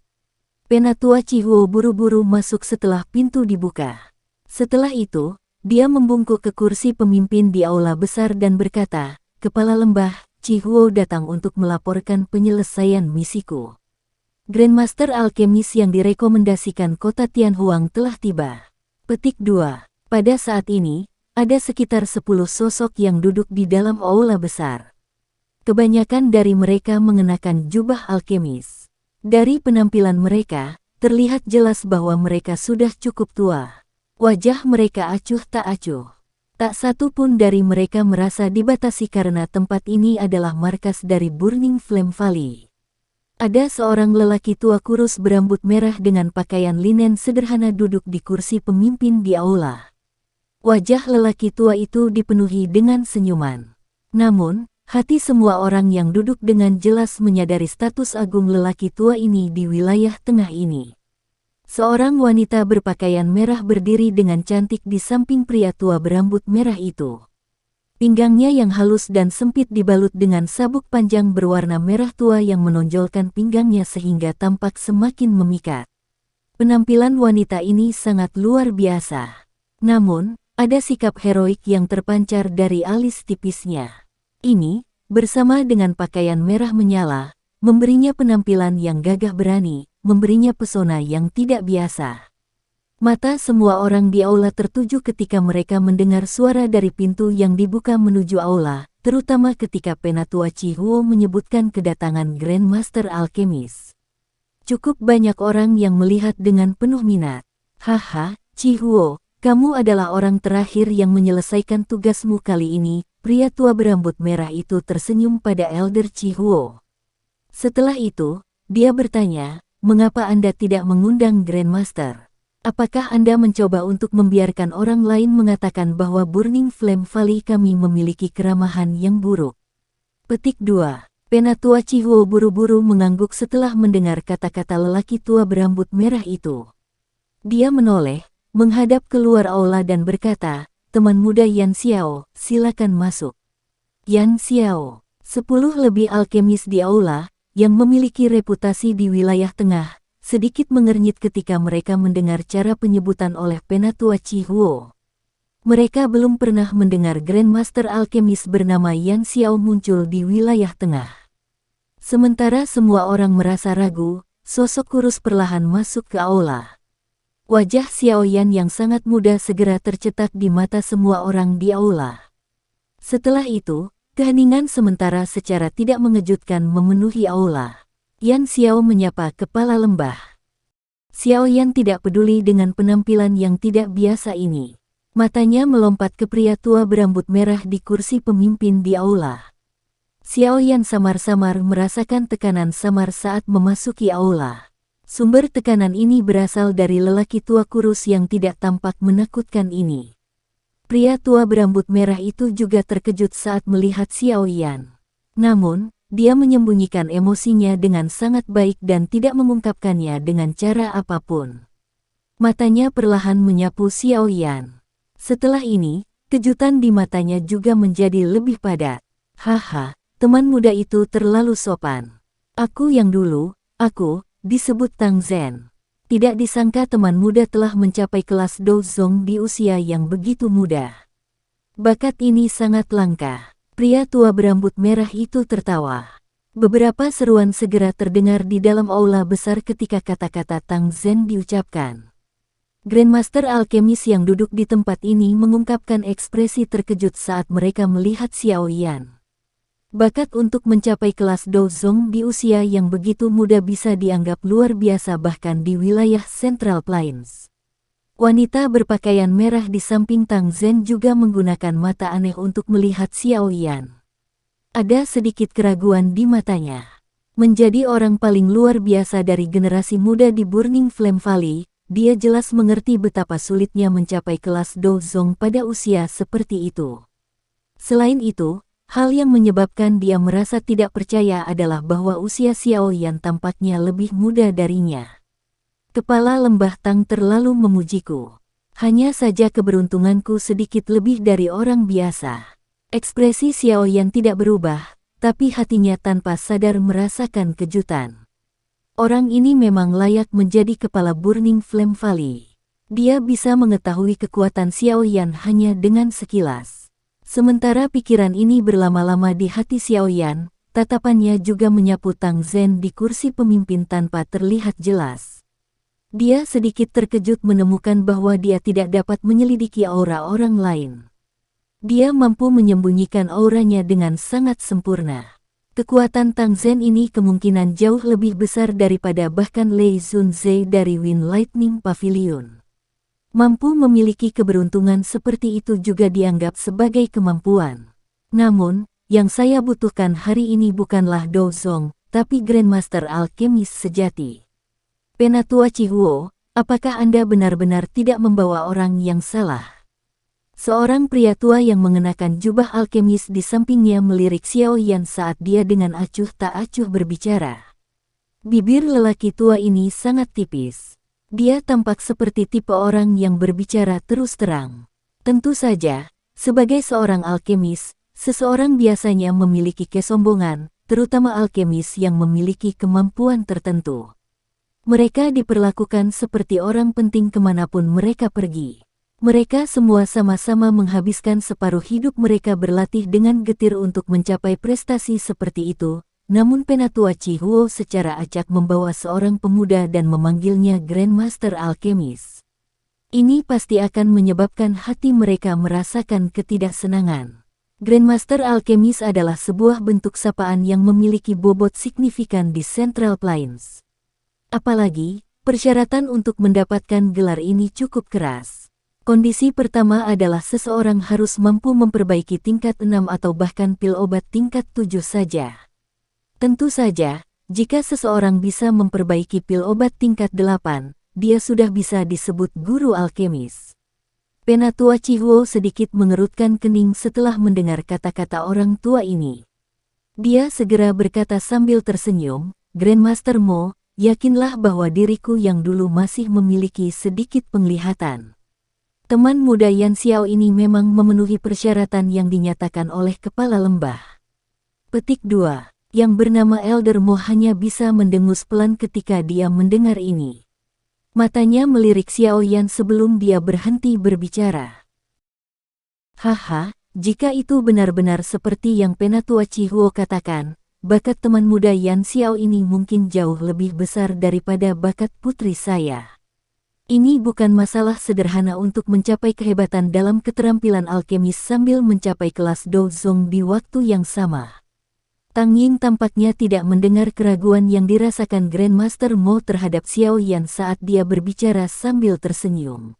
Penatua Cihuo buru-buru masuk setelah pintu dibuka. Setelah itu, dia membungkuk ke kursi pemimpin di aula besar dan berkata, "Kepala lembah, Cihuo datang untuk melaporkan penyelesaian misiku. Grandmaster Alkemis yang direkomendasikan kota Tianhuang telah tiba." Petik 2. Pada saat ini, ada sekitar 10 sosok yang duduk di dalam aula besar. Kebanyakan dari mereka mengenakan jubah alkemis. Dari penampilan mereka, terlihat jelas bahwa mereka sudah cukup tua. Wajah mereka acuh tak acuh. Tak satu pun dari mereka merasa dibatasi karena tempat ini adalah markas dari Burning Flame Valley. Ada seorang lelaki tua kurus berambut merah dengan pakaian linen sederhana duduk di kursi pemimpin di aula. Wajah lelaki tua itu dipenuhi dengan senyuman. Namun, hati semua orang yang duduk dengan jelas menyadari status agung lelaki tua ini di wilayah tengah ini. Seorang wanita berpakaian merah berdiri dengan cantik di samping pria tua berambut merah itu. Pinggangnya yang halus dan sempit dibalut dengan sabuk panjang berwarna merah tua yang menonjolkan pinggangnya sehingga tampak semakin memikat. Penampilan wanita ini sangat luar biasa. Namun, ada sikap heroik yang terpancar dari alis tipisnya. Ini, bersama dengan pakaian merah menyala, memberinya penampilan yang gagah berani, memberinya pesona yang tidak biasa. Mata semua orang di aula tertuju ketika mereka mendengar suara dari pintu yang dibuka menuju aula, terutama ketika Penatua Cihuo menyebutkan kedatangan Grandmaster Alkemis. Cukup banyak orang yang melihat dengan penuh minat. "Haha, Cihuo, kamu adalah orang terakhir yang menyelesaikan tugasmu kali ini." Pria tua berambut merah itu tersenyum pada Elder Cihuo. Setelah itu, dia bertanya, "Mengapa Anda tidak mengundang Grandmaster? Apakah Anda mencoba untuk membiarkan orang lain mengatakan bahwa Burning Flame Valley kami memiliki keramahan yang buruk?" Petik 2. Penatua Cihuo buru-buru mengangguk setelah mendengar kata-kata lelaki tua berambut merah itu. Dia menoleh, menghadap keluar aula dan berkata, "Teman muda Yan Xiao, silakan masuk." Yan Xiao, 10 lebih alkemis di aula, yang memiliki reputasi di wilayah tengah, sedikit mengernyit ketika mereka mendengar cara penyebutan oleh Penatua Cihuo. Mereka belum pernah mendengar Grandmaster Alkemis bernama Yan Xiao muncul di wilayah tengah. Sementara semua orang merasa ragu, sosok kurus perlahan masuk ke aula. Wajah Xiao Yan yang sangat muda segera tercetak di mata semua orang di aula. Setelah itu, keheningan sementara secara tidak mengejutkan memenuhi aula. Yan Xiao menyapa kepala lembah. Xiao Yan tidak peduli dengan penampilan yang tidak biasa ini. Matanya melompat ke pria tua berambut merah di kursi pemimpin di aula. Xiao Yan samar-samar merasakan tekanan samar saat memasuki aula. Sumber tekanan ini berasal dari lelaki tua kurus yang tidak tampak menakutkan ini. Pria tua berambut merah itu juga terkejut saat melihat Xiao Yan. Namun, dia menyembunyikan emosinya dengan sangat baik dan tidak mengungkapkannya dengan cara apapun. Matanya perlahan menyapu Xiao Yan. Setelah ini, kejutan di matanya juga menjadi lebih padat. "Haha, teman muda itu terlalu sopan. Aku yang dulu, aku, disebut Tang Zhen. Tidak disangka teman muda telah mencapai kelas Douzong di usia yang begitu muda. Bakat ini sangat langka." Pria tua berambut merah itu tertawa. Beberapa seruan segera terdengar di dalam aula besar ketika kata-kata Tang Zhen diucapkan. Grandmaster alkemis yang duduk di tempat ini mengungkapkan ekspresi terkejut saat mereka melihat Xiao Yan. Bakat untuk mencapai kelas Douzong di usia yang begitu muda bisa dianggap luar biasa bahkan di wilayah Central Plains. Wanita berpakaian merah di samping Tang Zhen juga menggunakan mata aneh untuk melihat Xiao Yan. Ada sedikit keraguan di matanya. Menjadi orang paling luar biasa dari generasi muda di Burning Flame Valley, dia jelas mengerti betapa sulitnya mencapai kelas Douzong pada usia seperti itu. Selain itu, hal yang menyebabkan dia merasa tidak percaya adalah bahwa usia Xiao Yan tampaknya lebih muda darinya. Kepala Lembah Tang terlalu memujiku. Hanya saja keberuntunganku sedikit lebih dari orang biasa. Ekspresi Xiao Yan tidak berubah, tapi hatinya tanpa sadar merasakan kejutan. Orang ini memang layak menjadi kepala Burning Flame Valley. Dia bisa mengetahui kekuatan Xiao Yan hanya dengan sekilas. Sementara pikiran ini berlama-lama di hati Xiao Yan, tatapannya juga menyapu Tang Zhen di kursi pemimpin tanpa terlihat jelas. Dia sedikit terkejut menemukan bahwa dia tidak dapat menyelidiki aura orang lain. Dia mampu menyembunyikan auranya dengan sangat sempurna. Kekuatan Tang Zhen ini kemungkinan jauh lebih besar daripada bahkan Lei Zunze dari Wind Lightning Pavilion. Mampu memiliki keberuntungan seperti itu juga dianggap sebagai kemampuan. Namun, yang saya butuhkan hari ini bukanlah Douzong, tapi Grandmaster Alkemis sejati. Penatua Chihuo, apakah Anda benar-benar tidak membawa orang yang salah? Seorang pria tua yang mengenakan jubah alkemis di sampingnya melirik Xiao Yan saat dia dengan acuh tak acuh berbicara. Bibir lelaki tua ini sangat tipis. Dia tampak seperti tipe orang yang berbicara terus terang. Tentu saja, sebagai seorang alkemis, seseorang biasanya memiliki kesombongan, terutama alkemis yang memiliki kemampuan tertentu. Mereka diperlakukan seperti orang penting kemanapun mereka pergi. Mereka semua sama-sama menghabiskan separuh hidup mereka berlatih dengan getir untuk mencapai prestasi seperti itu, namun Penatua Chihuo secara acak membawa seorang pemuda dan memanggilnya Grandmaster Alkemis. Ini pasti akan menyebabkan hati mereka merasakan ketidaksenangan. Grandmaster Alkemis adalah sebuah bentuk sapaan yang memiliki bobot signifikan di Central Plains. Apalagi, persyaratan untuk mendapatkan gelar ini cukup keras. Kondisi pertama adalah seseorang harus mampu memperbaiki tingkat 6 atau bahkan pil obat tingkat 7 saja. Tentu saja, jika seseorang bisa memperbaiki pil obat tingkat 8, dia sudah bisa disebut guru alkemis. Penatua Chihuo sedikit mengerutkan kening setelah mendengar kata-kata orang tua ini. Dia segera berkata sambil tersenyum, Grandmaster Mo, yakinlah bahwa diriku yang dulu masih memiliki sedikit penglihatan. Teman muda Yan Xiao ini memang memenuhi persyaratan yang dinyatakan oleh kepala lembah. Petik 2. Yang bernama Elder Mo hanya bisa mendengus pelan ketika dia mendengar ini. Matanya melirik Xiao Yan sebelum dia berhenti berbicara. Haha, jika itu benar-benar seperti yang Penatua Chihuo katakan, bakat teman muda Yan Xiao ini mungkin jauh lebih besar daripada bakat putri saya. Ini bukan masalah sederhana untuk mencapai kehebatan dalam keterampilan alkemis sambil mencapai kelas Douzong di waktu yang sama. Tang Ying tampaknya tidak mendengar keraguan yang dirasakan Grandmaster Mo terhadap Xiao Yan saat dia berbicara sambil tersenyum.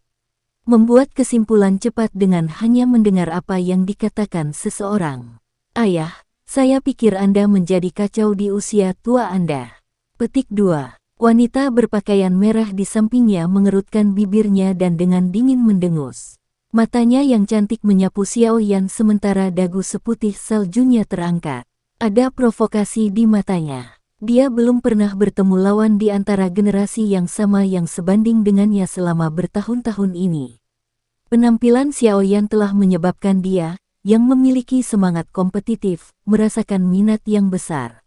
Membuat kesimpulan cepat dengan hanya mendengar apa yang dikatakan seseorang. Ayah, saya pikir Anda menjadi kacau di usia tua Anda. Petik 2. Wanita berpakaian merah di sampingnya mengerutkan bibirnya dan dengan dingin mendengus. Matanya yang cantik menyapu Xiao Yan sementara dagu seputih saljunya terangkat. Ada provokasi di matanya. Dia belum pernah bertemu lawan di antara generasi yang sama yang sebanding dengannya selama bertahun-tahun ini. Penampilan Xiao Yan telah menyebabkan dia, yang memiliki semangat kompetitif, merasakan minat yang besar.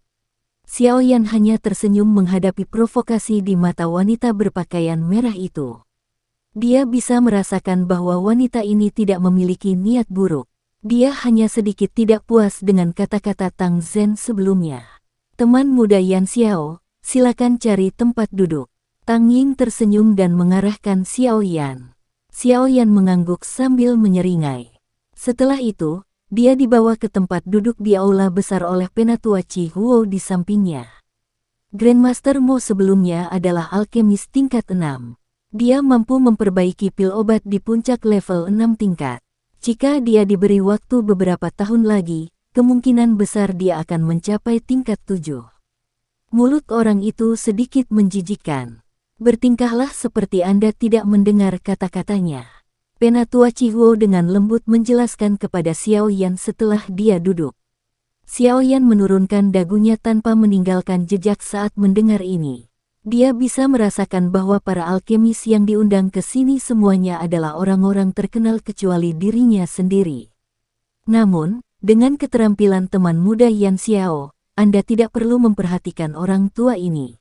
Xiao Yan hanya tersenyum menghadapi provokasi di mata wanita berpakaian merah itu. Dia bisa merasakan bahwa wanita ini tidak memiliki niat buruk. Dia hanya sedikit tidak puas dengan kata-kata Tang Zhen sebelumnya. Teman muda Yan Xiao, silakan cari tempat duduk. Tang Ying tersenyum dan mengarahkan Xiao Yan. Xiao Yan mengangguk sambil menyeringai. Setelah itu, dia dibawa ke tempat duduk di aula besar oleh Penatua Chi Huo di sampingnya. Grandmaster Mo sebelumnya adalah alkemis tingkat 6. Dia mampu memperbaiki pil obat di puncak level 6 tingkat. Jika dia diberi waktu beberapa tahun lagi, kemungkinan besar dia akan mencapai tingkat 7. Mulut orang itu sedikit menjijikkan. Bertingkahlah seperti Anda tidak mendengar kata-katanya. Penatua Chi Huo dengan lembut menjelaskan kepada Xiao Yan setelah dia duduk. Xiao Yan menurunkan dagunya tanpa meninggalkan jejak saat mendengar ini. Dia bisa merasakan bahwa para alkemis yang diundang ke sini semuanya adalah orang-orang terkenal kecuali dirinya sendiri. Namun, dengan keterampilan teman muda Yan Xiao, Anda tidak perlu memperhatikan orang tua ini.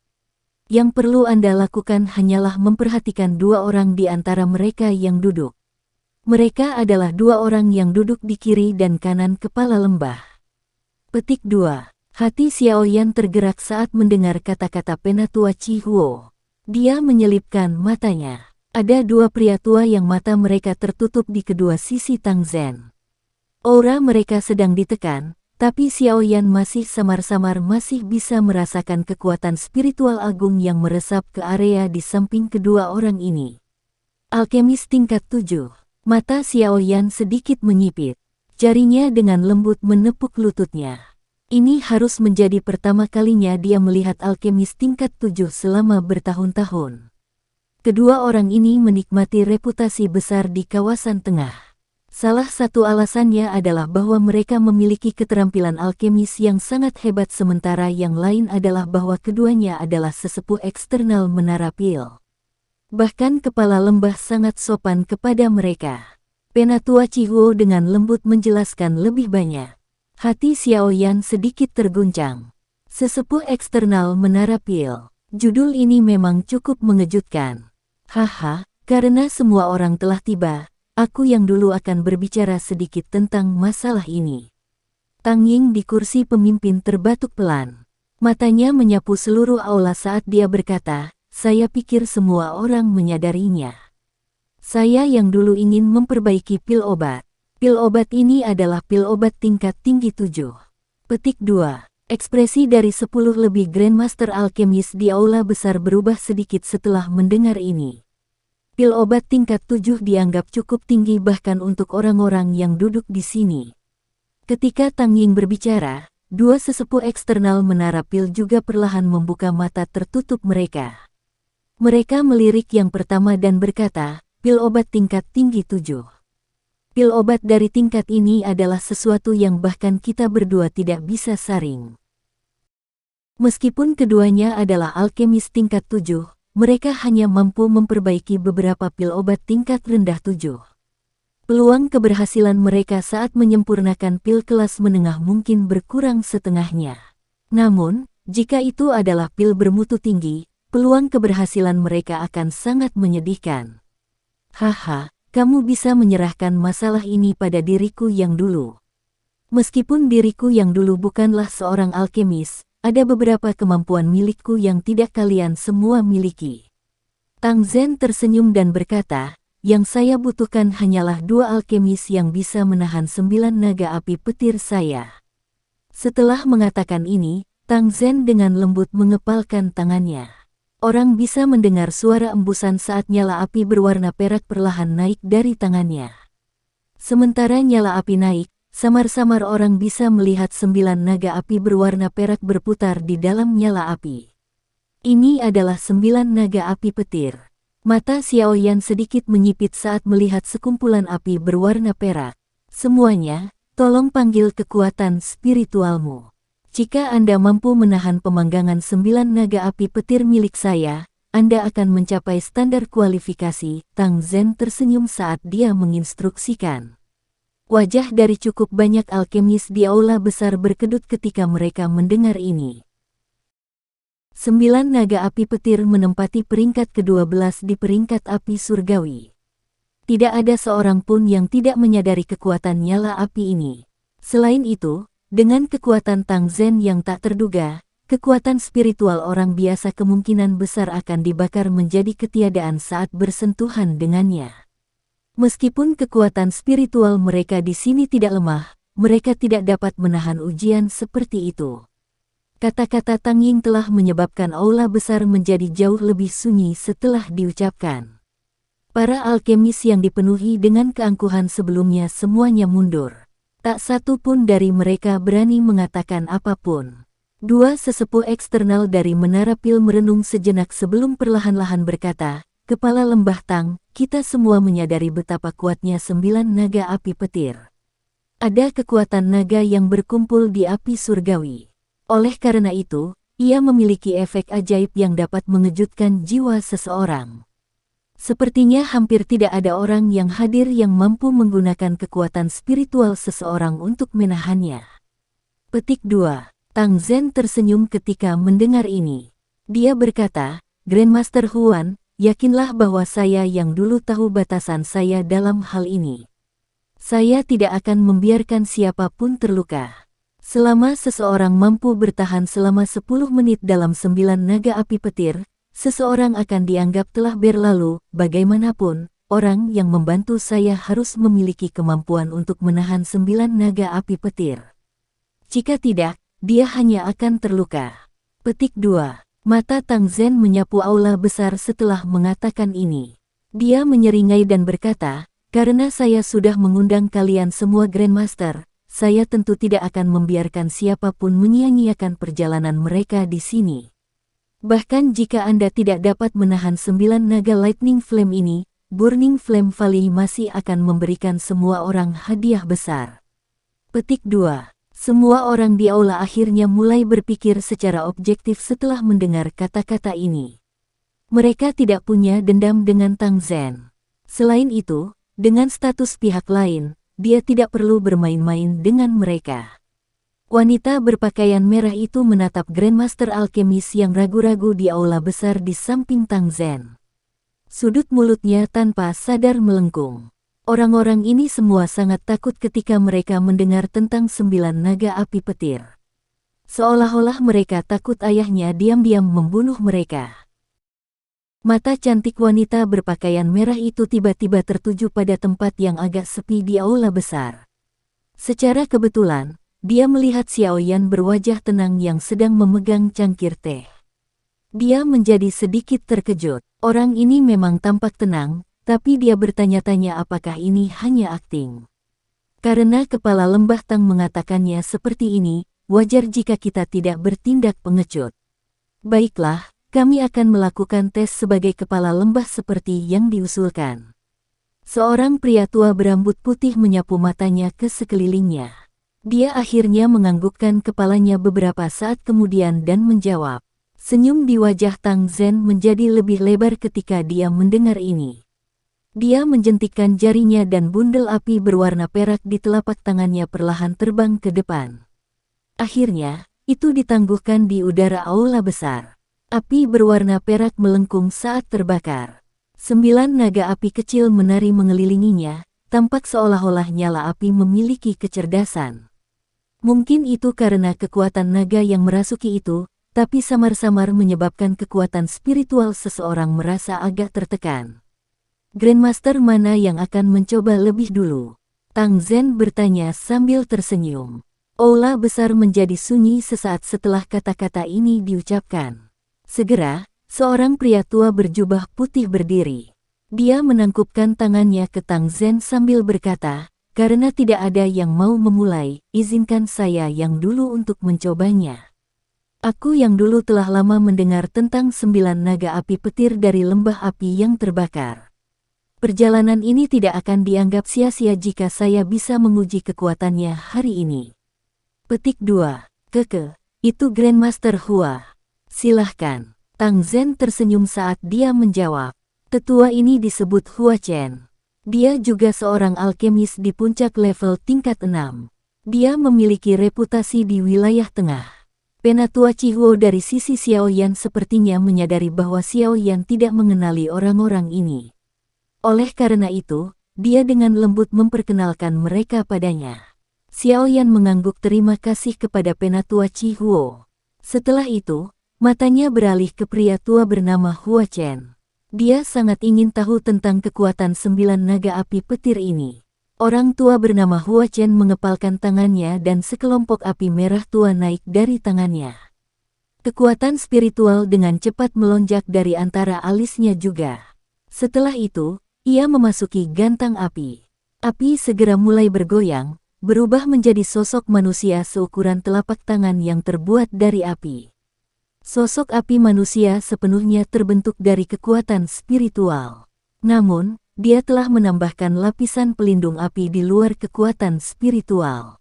Yang perlu Anda lakukan hanyalah memperhatikan dua orang di antara mereka yang duduk. Mereka adalah dua orang yang duduk di kiri dan kanan kepala lembah. Petik 2. Hati Xiao Yan tergerak saat mendengar kata-kata Penatua Chi Huo. Dia menyelipkan matanya. Ada dua pria tua yang mata mereka tertutup di kedua sisi Tang Zhen. Aura mereka sedang ditekan, tapi Xiao Yan masih samar-samar masih bisa merasakan kekuatan spiritual agung yang meresap ke area di samping kedua orang ini. Alkemis tingkat 7. Mata Xiao Yan sedikit menyipit. Jarinya dengan lembut menepuk lututnya. Ini harus menjadi pertama kalinya dia melihat alkemis tingkat 7 selama bertahun-tahun. Kedua orang ini menikmati reputasi besar di kawasan tengah. Salah satu alasannya adalah bahwa mereka memiliki keterampilan alkemis yang sangat hebat sementara yang lain adalah bahwa keduanya adalah sesepuh eksternal menara pil. Bahkan kepala lembah sangat sopan kepada mereka. Penatua Chi Huo dengan lembut menjelaskan lebih banyak. Hati Xiao Yan sedikit terguncang. Sesepuh eksternal menara pil. Judul ini memang cukup mengejutkan. Haha, karena semua orang telah tiba, aku yang dulu akan berbicara sedikit tentang masalah ini. Tang Ying di kursi pemimpin terbatuk pelan. Matanya menyapu seluruh aula saat dia berkata, saya pikir semua orang menyadarinya. Saya yang dulu ingin memperbaiki pil obat. Pil obat ini adalah pil obat tingkat tinggi 7. Petik 2. Ekspresi dari 10 lebih Grandmaster Alkemis di aula besar berubah sedikit setelah mendengar ini. Pil obat tingkat 7 dianggap cukup tinggi bahkan untuk orang-orang yang duduk di sini. Ketika Tang Ying berbicara, dua sesepuh eksternal menara pil juga perlahan membuka mata tertutup mereka. Mereka melirik yang pertama dan berkata, pil obat tingkat tinggi 7. Pil obat dari tingkat ini adalah sesuatu yang bahkan kita berdua tidak bisa saring. Meskipun keduanya adalah alkemis tingkat 7, mereka hanya mampu memperbaiki beberapa pil obat tingkat rendah 7. Peluang keberhasilan mereka saat menyempurnakan pil kelas menengah mungkin berkurang setengahnya. Namun, jika itu adalah pil bermutu tinggi, peluang keberhasilan mereka akan sangat menyedihkan. Haha. Kamu bisa menyerahkan masalah ini pada diriku yang dulu. Meskipun diriku yang dulu bukanlah seorang alkemis, ada beberapa kemampuan milikku yang tidak kalian semua miliki. Tang Zhen tersenyum dan berkata, yang saya butuhkan hanyalah dua alkemis yang bisa menahan 9 naga api petir saya. Setelah mengatakan ini, Tang Zhen dengan lembut mengepalkan tangannya. Orang bisa mendengar suara embusan saat nyala api berwarna perak perlahan naik dari tangannya. Sementara nyala api naik, samar-samar orang bisa melihat 9 naga api berwarna perak berputar di dalam nyala api. Ini adalah 9 naga api petir. Mata Xiao Yan sedikit menyipit saat melihat sekumpulan api berwarna perak. Semuanya, tolong panggil kekuatan spiritualmu. Jika Anda mampu menahan pemanggangan 9 naga api petir milik saya, Anda akan mencapai standar kualifikasi. Tang Zhen tersenyum saat dia menginstruksikan. Wajah dari cukup banyak alkemis di aula besar berkedut ketika mereka mendengar ini. 9 naga api petir menempati peringkat ke-12 di peringkat api surgawi. Tidak ada seorang pun yang tidak menyadari kekuatan nyala api ini. Selain itu, dengan kekuatan Tang Zhen yang tak terduga, kekuatan spiritual orang biasa kemungkinan besar akan dibakar menjadi ketiadaan saat bersentuhan dengannya. Meskipun kekuatan spiritual mereka di sini tidak lemah, mereka tidak dapat menahan ujian seperti itu. Kata-kata Tang Ying telah menyebabkan aula besar menjadi jauh lebih sunyi setelah diucapkan. Para alkemis yang dipenuhi dengan keangkuhan sebelumnya semuanya mundur. Tak satu pun dari mereka berani mengatakan apapun. Dua sesepuh eksternal dari Menara Pil merenung sejenak sebelum perlahan-lahan berkata, "Kepala Lembah Tang, kita semua menyadari betapa kuatnya 9 naga api petir. Ada kekuatan naga yang berkumpul di api surgawi. Oleh karena itu, ia memiliki efek ajaib yang dapat mengejutkan jiwa seseorang. Sepertinya hampir tidak ada orang yang hadir yang mampu menggunakan kekuatan spiritual seseorang untuk menahannya." Petik 2. Tang Zhen tersenyum ketika mendengar ini. Dia berkata, "Grandmaster Huan, yakinlah bahwa saya yang dulu tahu batasan saya dalam hal ini. Saya tidak akan membiarkan siapapun terluka. Selama seseorang mampu bertahan selama 10 menit dalam 9 naga api petir, seseorang akan dianggap telah berlalu. Bagaimanapun, orang yang membantu saya harus memiliki kemampuan untuk menahan 9 naga api petir. Jika tidak, dia hanya akan terluka." Petik 2. Mata Tang Zhen menyapu aula besar setelah mengatakan ini. Dia menyeringai dan berkata, "Karena saya sudah mengundang kalian semua Grandmaster, saya tentu tidak akan membiarkan siapapun menyia-nyiakan perjalanan mereka di sini. Bahkan jika Anda tidak dapat menahan 9 naga Lightning Flame ini, Burning Flame Valley masih akan memberikan semua orang hadiah besar." Petik 2. Semua orang di aula akhirnya mulai berpikir secara objektif setelah mendengar kata-kata ini. Mereka tidak punya dendam dengan Tang Zhen. Selain itu, dengan status pihak lain, dia tidak perlu bermain-main dengan mereka. Wanita berpakaian merah itu menatap Grandmaster Alkemis yang ragu-ragu di aula besar di samping Tang Zhen. Sudut mulutnya tanpa sadar melengkung. Orang-orang ini semua sangat takut ketika mereka mendengar tentang 9 naga api petir. Seolah-olah mereka takut ayahnya diam-diam membunuh mereka. Mata cantik wanita berpakaian merah itu tiba-tiba tertuju pada tempat yang agak sepi di aula besar. Secara kebetulan, dia melihat Xiao Yan berwajah tenang yang sedang memegang cangkir teh. Dia menjadi sedikit terkejut. Orang ini memang tampak tenang, tapi dia bertanya-tanya apakah ini hanya akting. Karena kepala Lembah Tang mengatakannya seperti ini, wajar jika kita tidak bertindak pengecut. Baiklah, kami akan melakukan tes sebagai kepala lembah seperti yang diusulkan. Seorang pria tua berambut putih menyapu matanya ke sekelilingnya. Dia akhirnya menganggukkan kepalanya beberapa saat kemudian dan menjawab. Senyum di wajah Tang Zhen menjadi lebih lebar ketika dia mendengar ini. Dia menjentikkan jarinya dan bundel api berwarna perak di telapak tangannya perlahan terbang ke depan. Akhirnya, itu ditangguhkan di udara aula besar. Api berwarna perak melengkung saat terbakar. 9 naga api kecil menari mengelilinginya, tampak seolah-olah nyala api memiliki kecerdasan. Mungkin itu karena kekuatan naga yang merasuki itu, tapi samar-samar menyebabkan kekuatan spiritual seseorang merasa agak tertekan. Grandmaster mana yang akan mencoba lebih dulu? Tang Zhen bertanya sambil tersenyum. Aula besar menjadi sunyi sesaat setelah kata-kata ini diucapkan. Segera, seorang pria tua berjubah putih berdiri. Dia menangkupkan tangannya ke Tang Zhen sambil berkata, "Karena tidak ada yang mau memulai, izinkan saya yang dulu untuk mencobanya. Aku yang dulu telah lama mendengar tentang 9 naga api petir dari lembah api yang terbakar. Perjalanan ini tidak akan dianggap sia-sia jika saya bisa menguji kekuatannya hari ini." Petik 2. Itu Grandmaster Hua. Silahkan. Tang Zhen tersenyum saat dia menjawab. Tetua ini disebut Hua Chen. Dia juga seorang alkemis di puncak level tingkat 6. Dia memiliki reputasi di wilayah tengah. Penatua Chihuo dari sisi Xiao Yan sepertinya menyadari bahwa Xiao Yan tidak mengenali orang-orang ini. Oleh karena itu, dia dengan lembut memperkenalkan mereka padanya. Xiao Yan mengangguk terima kasih kepada Penatua Chihuo. Setelah itu, matanya beralih ke pria tua bernama Hua Chen. Dia sangat ingin tahu tentang kekuatan 9 naga api petir ini. Orang tua bernama Hua Chen mengepalkan tangannya dan sekelompok api merah tua naik dari tangannya. Kekuatan spiritual dengan cepat melonjak dari antara alisnya juga. Setelah itu, ia memasuki gantang api. Api segera mulai bergoyang, berubah menjadi sosok manusia seukuran telapak tangan yang terbuat dari api. Sosok api manusia sepenuhnya terbentuk dari kekuatan spiritual. Namun, dia telah menambahkan lapisan pelindung api di luar kekuatan spiritual.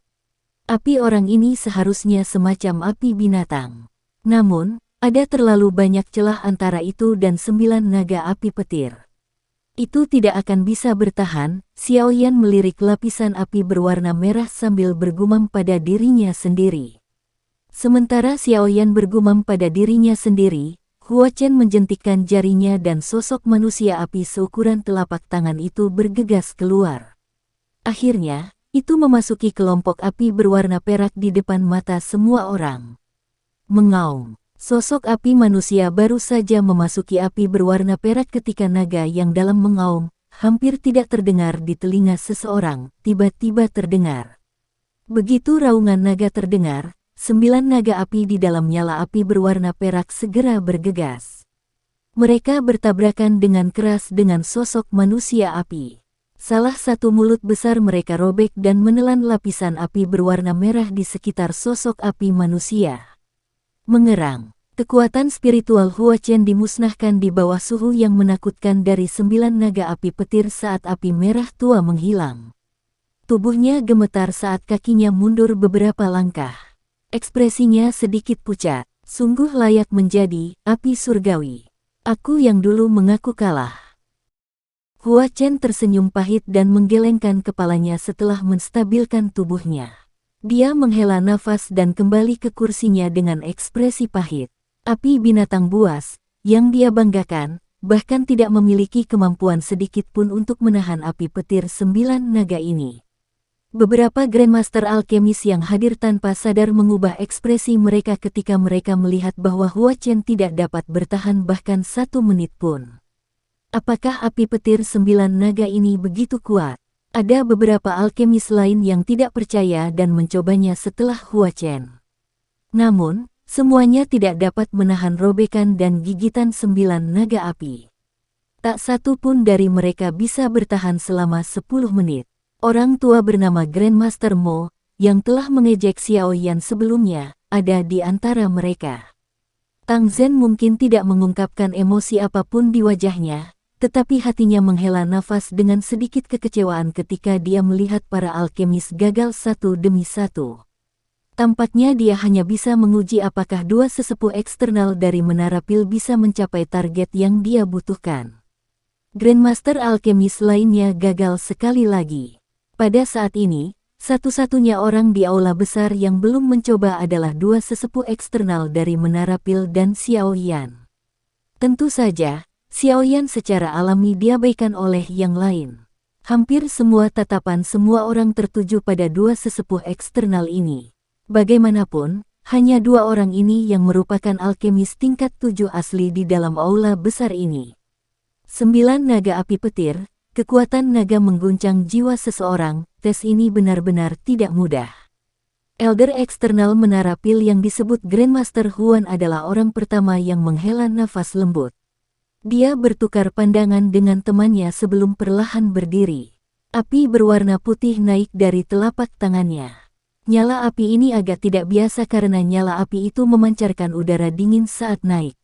Api orang ini seharusnya semacam api binatang. Namun, ada terlalu banyak celah antara itu dan 9 naga api petir. Itu tidak akan bisa bertahan. Xiaoyan melirik lapisan api berwarna merah sambil bergumam pada dirinya sendiri. Sementara Xiaoyan bergumam pada dirinya sendiri, Hua Chen menjentikkan jarinya dan sosok manusia api seukuran telapak tangan itu bergegas keluar. Akhirnya, itu memasuki kelompok api berwarna perak di depan mata semua orang. Mengaum, sosok api manusia baru saja memasuki api berwarna perak ketika naga yang dalam mengaum, hampir tidak terdengar di telinga seseorang, tiba-tiba terdengar. Begitu raungan naga terdengar, 9 naga api di dalam nyala api berwarna perak segera bergegas. Mereka bertabrakan dengan keras dengan sosok manusia api. Salah satu mulut besar mereka robek dan menelan lapisan api berwarna merah di sekitar sosok api manusia. Mengerang, kekuatan spiritual Hua Chen dimusnahkan di bawah suhu yang menakutkan dari 9 naga api petir saat api merah tua menghilang. Tubuhnya gemetar saat kakinya mundur beberapa langkah. Ekspresinya sedikit pucat, sungguh layak menjadi api surgawi. Aku yang dulu mengaku kalah. Hua Chen tersenyum pahit dan menggelengkan kepalanya setelah menstabilkan tubuhnya. Dia menghela nafas dan kembali ke kursinya dengan ekspresi pahit. Api binatang buas, yang dia banggakan, bahkan tidak memiliki kemampuan sedikit pun untuk menahan api petir 9 naga ini. Beberapa Grandmaster alkemis yang hadir tanpa sadar mengubah ekspresi mereka ketika mereka melihat bahwa Hua Chen tidak dapat bertahan bahkan 1 menit pun. Apakah api petir 9 naga ini begitu kuat? Ada beberapa alkemis lain yang tidak percaya dan mencobanya setelah Hua Chen. Namun, semuanya tidak dapat menahan robekan dan gigitan 9 naga api. Tak satu pun dari mereka bisa bertahan selama 10 menit. Orang tua bernama Grandmaster Mo, yang telah mengejek Xiaoyan sebelumnya, ada di antara mereka. Tang Zhen mungkin tidak mengungkapkan emosi apapun di wajahnya, tetapi hatinya menghela nafas dengan sedikit kekecewaan ketika dia melihat para alkemis gagal satu demi satu. Tampaknya dia hanya bisa menguji apakah 2 sesepuh eksternal dari Menara Pil bisa mencapai target yang dia butuhkan. Grandmaster alkemis lainnya gagal sekali lagi. Pada saat ini, satu-satunya orang di aula besar yang belum mencoba adalah 2 sesepuh eksternal dari Menara Pil dan Xiaoyan. Tentu saja, Xiaoyan secara alami diabaikan oleh yang lain. Hampir semua tatapan semua orang tertuju pada 2 sesepuh eksternal ini. Bagaimanapun, hanya 2 orang ini yang merupakan alkemis tingkat 7 asli di dalam aula besar ini. 9 naga api petir, kekuatan naga mengguncang jiwa seseorang, tes ini benar-benar tidak mudah. Elder eksternal Menara Pil yang disebut Grandmaster Huan adalah orang pertama yang menghela nafas lembut. Dia bertukar pandangan dengan temannya sebelum perlahan berdiri. Api berwarna putih naik dari telapak tangannya. Nyala api ini agak tidak biasa karena nyala api itu memancarkan udara dingin saat naik.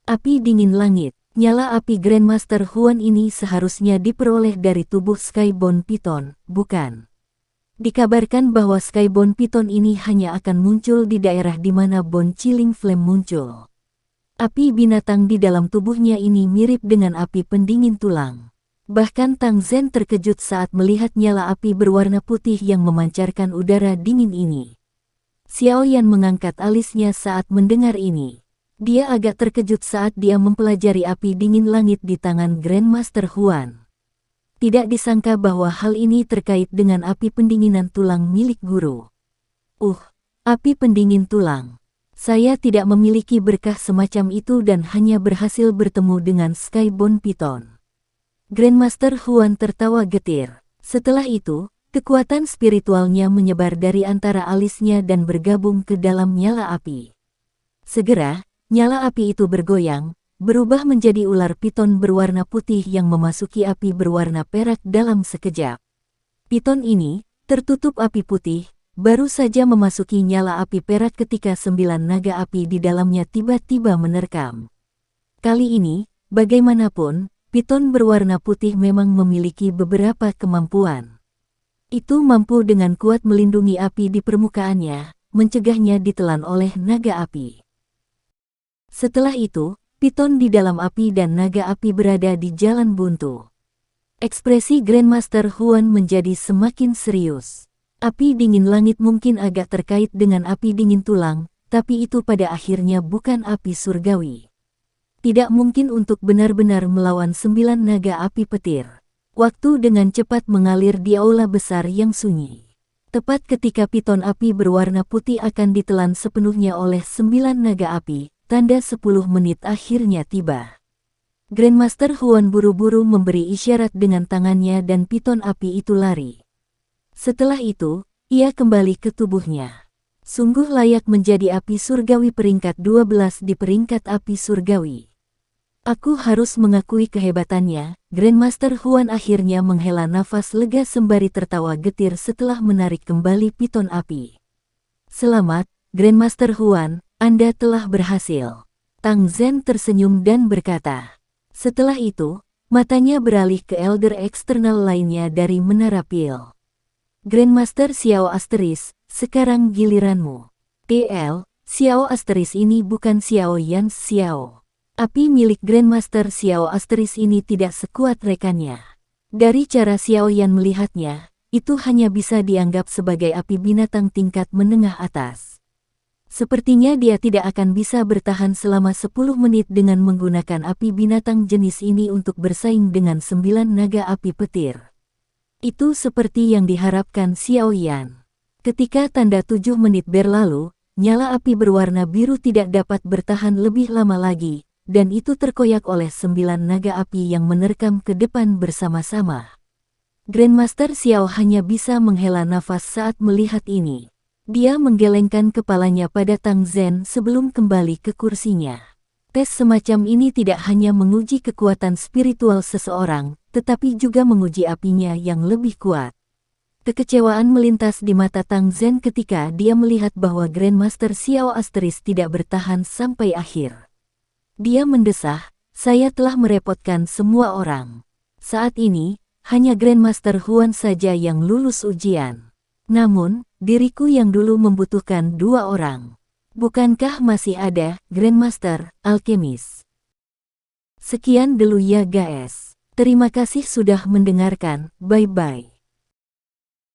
Api dingin langit. Nyala api Grandmaster Huan ini seharusnya diperoleh dari tubuh Skyborn Python, bukan? Dikabarkan bahwa Skyborn Python ini hanya akan muncul di daerah di mana Bone Chilling Flame muncul. Api binatang di dalam tubuhnya ini mirip dengan api pendingin tulang. Bahkan Tang Zhen terkejut saat melihat nyala api berwarna putih yang memancarkan udara dingin ini. Xiaoyan mengangkat alisnya saat mendengar ini. Dia agak terkejut saat dia mempelajari api dingin langit di tangan Grandmaster Huan. Tidak disangka bahwa hal ini terkait dengan api pendinginan tulang milik guru. Api pendingin tulang. Saya tidak memiliki berkah semacam itu dan hanya berhasil bertemu dengan Skybound Python. Grandmaster Huan tertawa getir. Setelah itu, kekuatan spiritualnya menyebar dari antara alisnya dan bergabung ke dalam nyala api. Segera, nyala api itu bergoyang, berubah menjadi ular piton berwarna putih yang memasuki api berwarna perak dalam sekejap. Piton ini, tertutup api putih, baru saja memasuki nyala api perak ketika 9 naga api di dalamnya tiba-tiba menerkam. Kali ini, bagaimanapun, piton berwarna putih memang memiliki beberapa kemampuan. Itu mampu dengan kuat melindungi api di permukaannya, mencegahnya ditelan oleh naga api. Setelah itu, piton di dalam api dan naga api berada di jalan buntu. Ekspresi Grandmaster Huan menjadi semakin serius. Api dingin langit mungkin agak terkait dengan api dingin tulang, tapi itu pada akhirnya bukan api surgawi. Tidak mungkin untuk benar-benar melawan 9 naga api petir. Waktu dengan cepat mengalir di aula besar yang sunyi. Tepat ketika piton api berwarna putih akan ditelan sepenuhnya oleh 9 naga api, tanda 10 menit akhirnya tiba. Grandmaster Huan buru-buru memberi isyarat dengan tangannya dan piton api itu lari. Setelah itu, ia kembali ke tubuhnya. Sungguh layak menjadi api surgawi peringkat 12 di peringkat api surgawi. Aku harus mengakui kehebatannya. Grandmaster Huan akhirnya menghela nafas lega sembari tertawa getir setelah menarik kembali piton api. Selamat, Grandmaster Huan, Anda telah berhasil. Tang Zhen tersenyum dan berkata. Setelah itu, matanya beralih ke elder eksternal lainnya dari Menara Pil. Grandmaster Xiao Asteris, sekarang giliranmu. TL, Xiao Asteris ini bukan Xiao Yan Xiao. Api milik Grandmaster Xiao Asteris ini tidak sekuat rekannya. Dari cara Xiao Yan melihatnya, itu hanya bisa dianggap sebagai api binatang tingkat menengah atas. Sepertinya dia tidak akan bisa bertahan selama 10 menit dengan menggunakan api binatang jenis ini untuk bersaing dengan 9 naga api petir. Itu seperti yang diharapkan Xiao Yan. Ketika tanda 7 menit berlalu, nyala api berwarna biru tidak dapat bertahan lebih lama lagi, dan itu terkoyak oleh 9 naga api yang menerkam ke depan bersama-sama. Grandmaster Xiao hanya bisa menghela nafas saat melihat ini. Dia menggelengkan kepalanya pada Tang Zhen sebelum kembali ke kursinya. Tes semacam ini tidak hanya menguji kekuatan spiritual seseorang, tetapi juga menguji apinya yang lebih kuat. Kekecewaan melintas di mata Tang Zhen ketika dia melihat bahwa Grandmaster Xiao Asteris tidak bertahan sampai akhir. Dia mendesah, saya telah merepotkan semua orang. Saat ini, hanya Grandmaster Huan saja yang lulus ujian. Namun, diriku yang dulu membutuhkan 2 orang. Bukankah masih ada, Grandmaster, Alkemis? Sekian dulu ya guys. Terima kasih sudah mendengarkan, bye-bye.